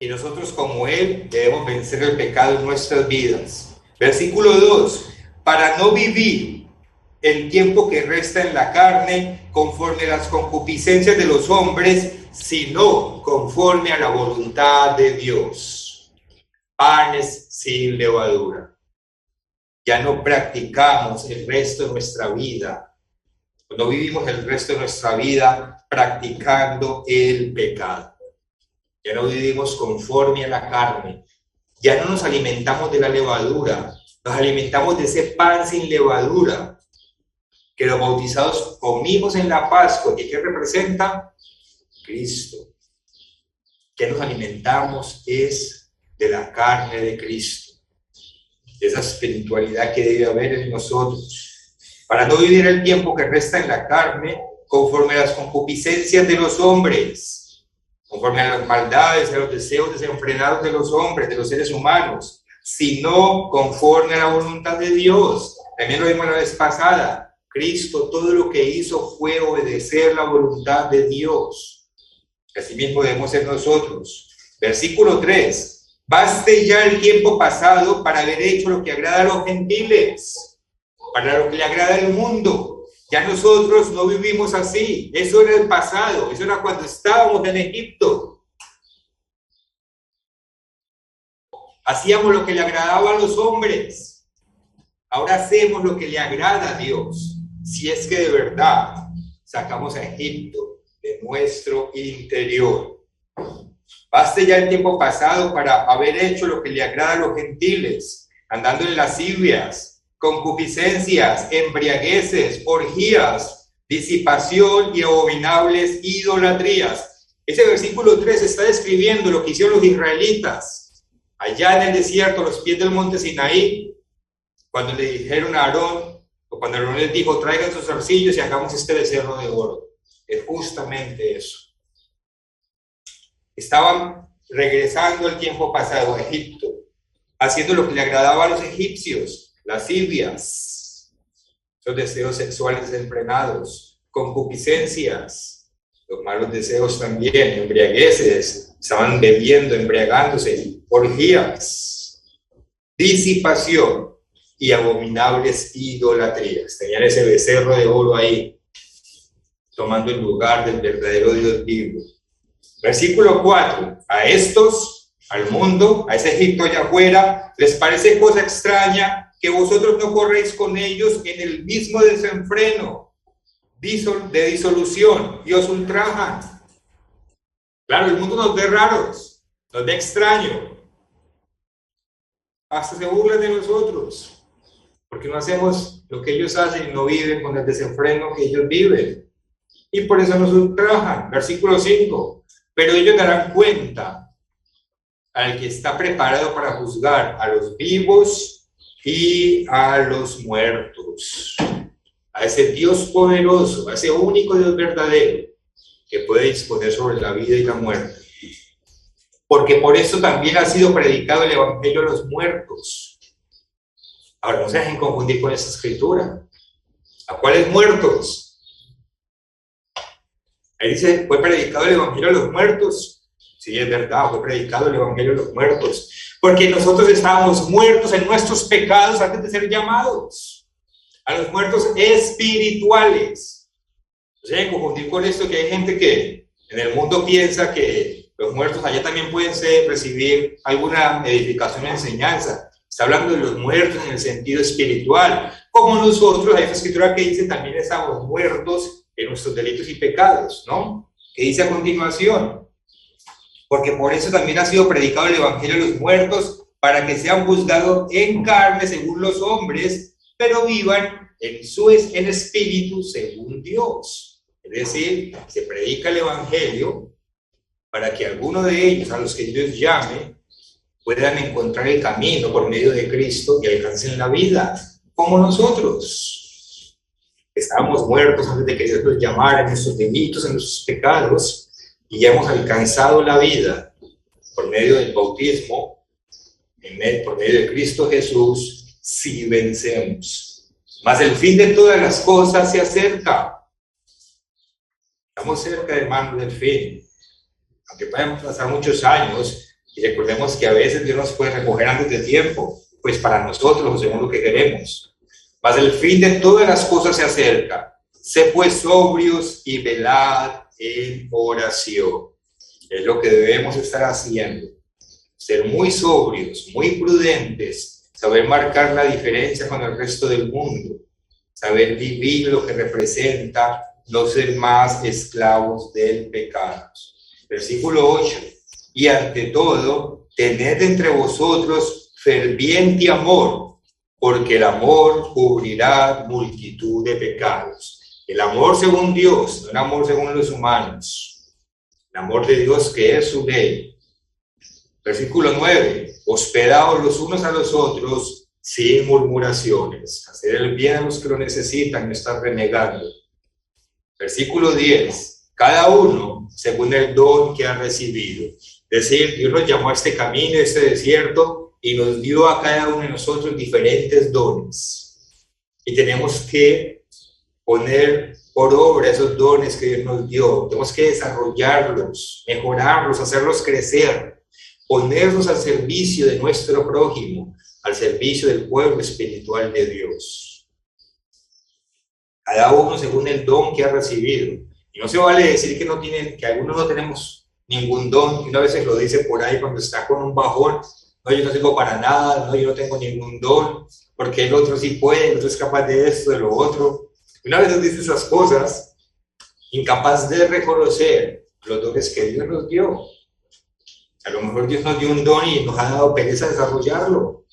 Y nosotros como Él debemos vencer el pecado en nuestras vidas. Versículo 2, para no vivir el tiempo que resta en la carne conforme a las concupiscencias de los hombres, sino conforme a la voluntad de Dios. Panes sin levadura. Ya no practicamos el resto de nuestra vida, no vivimos el resto de nuestra vida practicando el pecado. Ya no vivimos conforme a la carne, ya no nos alimentamos de la levadura, nos alimentamos de ese pan sin levadura que los bautizados comimos en la Pascua. ¿Y qué representa? Cristo. que nos alimentamos es de la carne de Cristo, de esa espiritualidad que debe haber en nosotros, para no vivir el tiempo que resta en la carne conforme a las concupiscencias de los hombres, conforme a las maldades, a los deseos desenfrenados de los hombres, de los seres humanos, sino conforme a la voluntad de Dios. También lo vimos la vez pasada. Cristo todo lo que hizo fue obedecer la voluntad de Dios. Asimismo debemos ser nosotros. Versículo 3. Baste ya el tiempo pasado para haber hecho lo que agrada a los gentiles, para lo que le agrada al mundo. Ya nosotros no vivimos así. Eso era el pasado. Eso era cuando estábamos en Egipto. Hacíamos lo que le agradaba a los hombres. Ahora hacemos lo que le agrada a Dios. Si es que de verdad sacamos a Egipto de nuestro interior. Baste ya el tiempo pasado para haber hecho lo que le agrada a los gentiles, andando en lascivias, concupiscencias, embriagueces, orgías, disipación y abominables idolatrías. Ese versículo 3 está describiendo lo que hicieron los israelitas allá en el desierto, a los pies del monte Sinaí, cuando le dijeron a Aarón, o cuando Aarón les dijo, traigan sus zarcillos y hagamos este becerro de oro. Es justamente eso. Estaban regresando al tiempo pasado a Egipto, haciendo lo que le agradaba a los egipcios, lascivias, esos deseos sexuales desenfrenados, concupiscencias, los malos deseos también, embriagueces, estaban bebiendo, embriagándose, orgías, disipación y abominables idolatrías. Tenían ese becerro de oro ahí, tomando el lugar del verdadero Dios vivo. Versículo 4. A estos, al mundo, a ese Egipto allá afuera, les parece cosa extraña que vosotros no corréis con ellos en el mismo desenfreno de disolución y os ultrajan. Claro, el mundo nos ve raros, nos ve extraño. Hasta se burlan de nosotros, porque no hacemos lo que ellos hacen y no viven con el desenfreno que ellos viven. Y por eso nos ultrajan. Versículo 5. Pero ellos darán cuenta al que está preparado para juzgar a los vivos y a los muertos. A ese Dios poderoso, a ese único Dios verdadero que puede disponer sobre la vida y la muerte. Porque por eso también ha sido predicado el evangelio a los muertos. Ahora no se dejen confundir con esa escritura. ¿A cuáles muertos? Ahí dice, fue predicado el evangelio a los muertos. Sí, es verdad, fue predicado el evangelio a los muertos. Porque nosotros estábamos muertos en nuestros pecados antes de ser llamados. A los muertos espirituales. No se deben confundir con esto, que hay gente que en el mundo piensa que los muertos allá también pueden recibir alguna edificación o enseñanza. Está hablando de los muertos en el sentido espiritual. Como nosotros, hay esta escritura que dice, también estamos muertos en nuestros delitos y pecados, ¿no? Que dice a continuación, porque por eso también ha sido predicado el evangelio a los muertos, para que sean juzgados en carne según los hombres, pero vivan en espíritu según Dios. Es decir, se predica el evangelio para que alguno de ellos, a los que Dios llame, puedan encontrar el camino por medio de Cristo y alcancen la vida, como nosotros. Estábamos muertos antes de que Dios nos llamara en nuestros delitos, en nuestros pecados, y ya hemos alcanzado la vida por medio del bautismo, por medio de Cristo Jesús, si vencemos. Mas el fin de todas las cosas se acerca. Estamos cerca, hermanos, del fin. Aunque puedan pasar muchos años, y recordemos que a veces Dios nos puede recoger antes de tiempo, pues para nosotros, según lo que queremos. Mas el fin de todas las cosas se acerca. Sé pues sobrios y velad en oración. Es lo que debemos estar haciendo. Ser muy sobrios, muy prudentes, saber marcar la diferencia con el resto del mundo, saber vivir lo que representa no ser más esclavos del pecado. Versículo 8. Y ante todo, tened entre vosotros ferviente amor, porque el amor cubrirá multitud de pecados. El amor según Dios, no el amor según los humanos. El el amor de Dios que es su ley. Versículo 9, hospedaos los unos a los otros sin murmuraciones, hacer el bien a los que lo necesitan, no estar renegando. Versículo 10, cada uno según el don que ha recibido. Es decir, Dios nos llamó a este camino, a este desierto, y nos dio a cada uno de nosotros diferentes dones. Y tenemos que poner por obra esos dones que Dios nos dio. Tenemos que desarrollarlos, mejorarlos, hacerlos crecer, ponernos al servicio de nuestro prójimo, al servicio del pueblo espiritual de Dios. Cada uno según el don que ha recibido. Y no se vale decir que algunos no tenemos ningún don, que una vez lo dice por ahí cuando está con un bajón: no, yo no tengo para nada, no, yo no tengo ningún don, porque el otro sí puede, el otro es capaz de esto, de lo otro. Una vez nos dice esas cosas, incapaz de reconocer los dones que Dios nos dio. A lo mejor Dios nos dio un don y nos ha dado pereza desarrollarlo.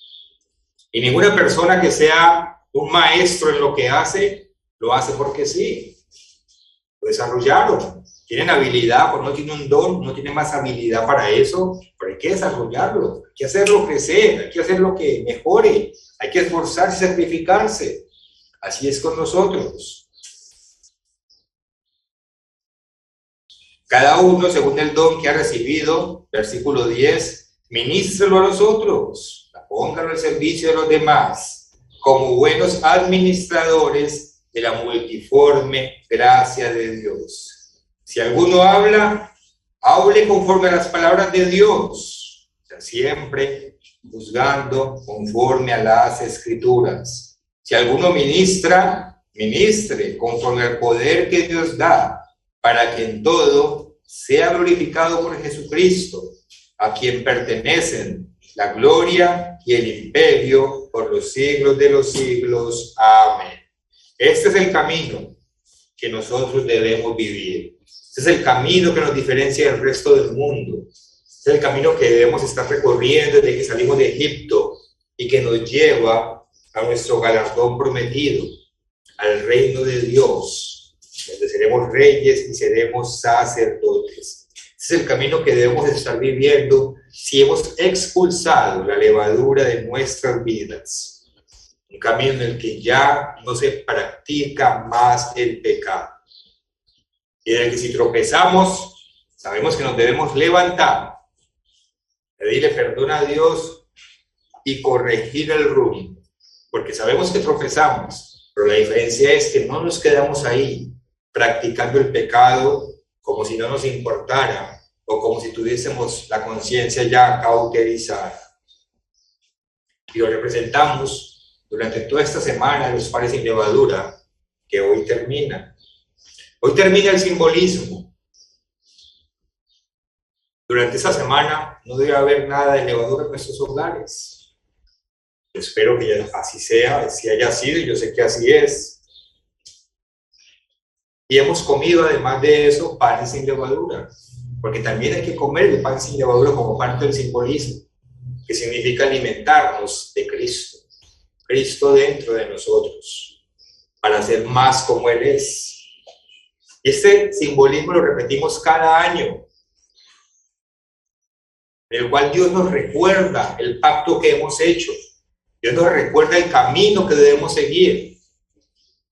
Y ninguna persona que sea un maestro en lo que hace, lo hace porque sí. Lo desarrollaron. Tienen habilidad, pues no tiene un don, no tiene más habilidad para eso, pero hay que desarrollarlo, hay que hacerlo crecer, hay que hacerlo que mejore, hay que esforzarse y sacrificarse. Así es con nosotros. Cada uno según el don que ha recibido, versículo 10, ministrelo a los otros, póngalo al servicio de los demás, como buenos administradores de la multiforme gracia de Dios. Si alguno habla, hable conforme a las palabras de Dios, o sea, siempre juzgando conforme a las Escrituras. Si alguno ministra, ministre conforme al poder que Dios da, para que en todo sea glorificado por Jesucristo, a quien pertenecen la gloria y el imperio por los siglos de los siglos. Amén. Este es el camino que nosotros debemos vivir. Este es el camino que nos diferencia del resto del mundo. Este es el camino que debemos estar recorriendo desde que salimos de Egipto y que nos lleva a nuestro galardón prometido, al reino de Dios, donde seremos reyes y seremos sacerdotes. Ese es el camino que debemos estar viviendo si hemos expulsado la levadura de nuestras vidas. Un camino en el que ya no se practica más el pecado. Y en el que si tropezamos, sabemos que nos debemos levantar, pedirle perdón a Dios y corregir el rumbo. Porque sabemos que tropezamos, pero la diferencia es que no nos quedamos ahí, practicando el pecado como si no nos importara o como si tuviésemos la conciencia ya cauterizada. Y lo representamos durante toda esta semana de los panes sin levadura, que hoy termina. Hoy termina el simbolismo. Durante esta semana no debe haber nada de levadura en nuestros hogares. Yo espero que así sea, así haya sido, y yo sé que así es. Y hemos comido, además de eso, panes sin levadura, porque también hay que comer el pan sin levadura como parte del simbolismo, que significa alimentarnos de Cristo, Cristo dentro de nosotros, para ser más como Él es. Y este simbolismo lo repetimos cada año, en el cual Dios nos recuerda el pacto que hemos hecho, Dios nos recuerda el camino que debemos seguir,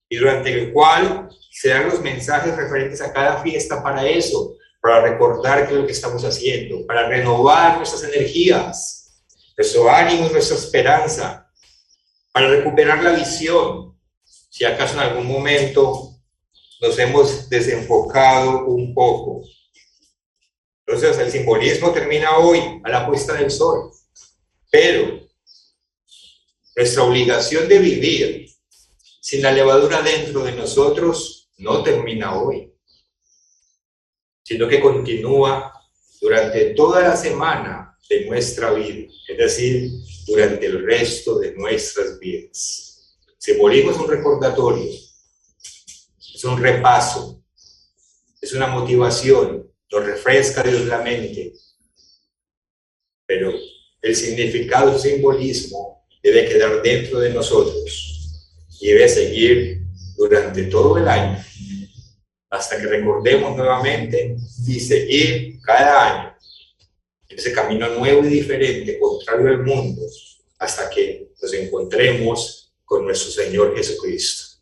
y durante el cual se dan los mensajes referentes a cada fiesta para eso, para recordar qué es lo que estamos haciendo, para renovar nuestras energías, nuestro ánimo y nuestra esperanza, para recuperar la visión, si acaso en algún momento nos hemos desenfocado un poco. Entonces el simbolismo termina hoy a la puesta del sol, pero nuestra obligación de vivir sin la levadura dentro de nosotros no termina hoy, sino que continúa durante toda la semana de nuestra vida, es decir, durante el resto de nuestras vidas. El simbolismo es un recordatorio, es un repaso, es una motivación, nos refresca Dios la mente, pero el significado del simbolismo debe quedar dentro de nosotros y debe seguir durante todo el año, hasta que recordemos nuevamente y seguir cada año en ese camino nuevo y diferente, contrario al mundo, hasta que nos encontremos con nuestro Señor Jesucristo.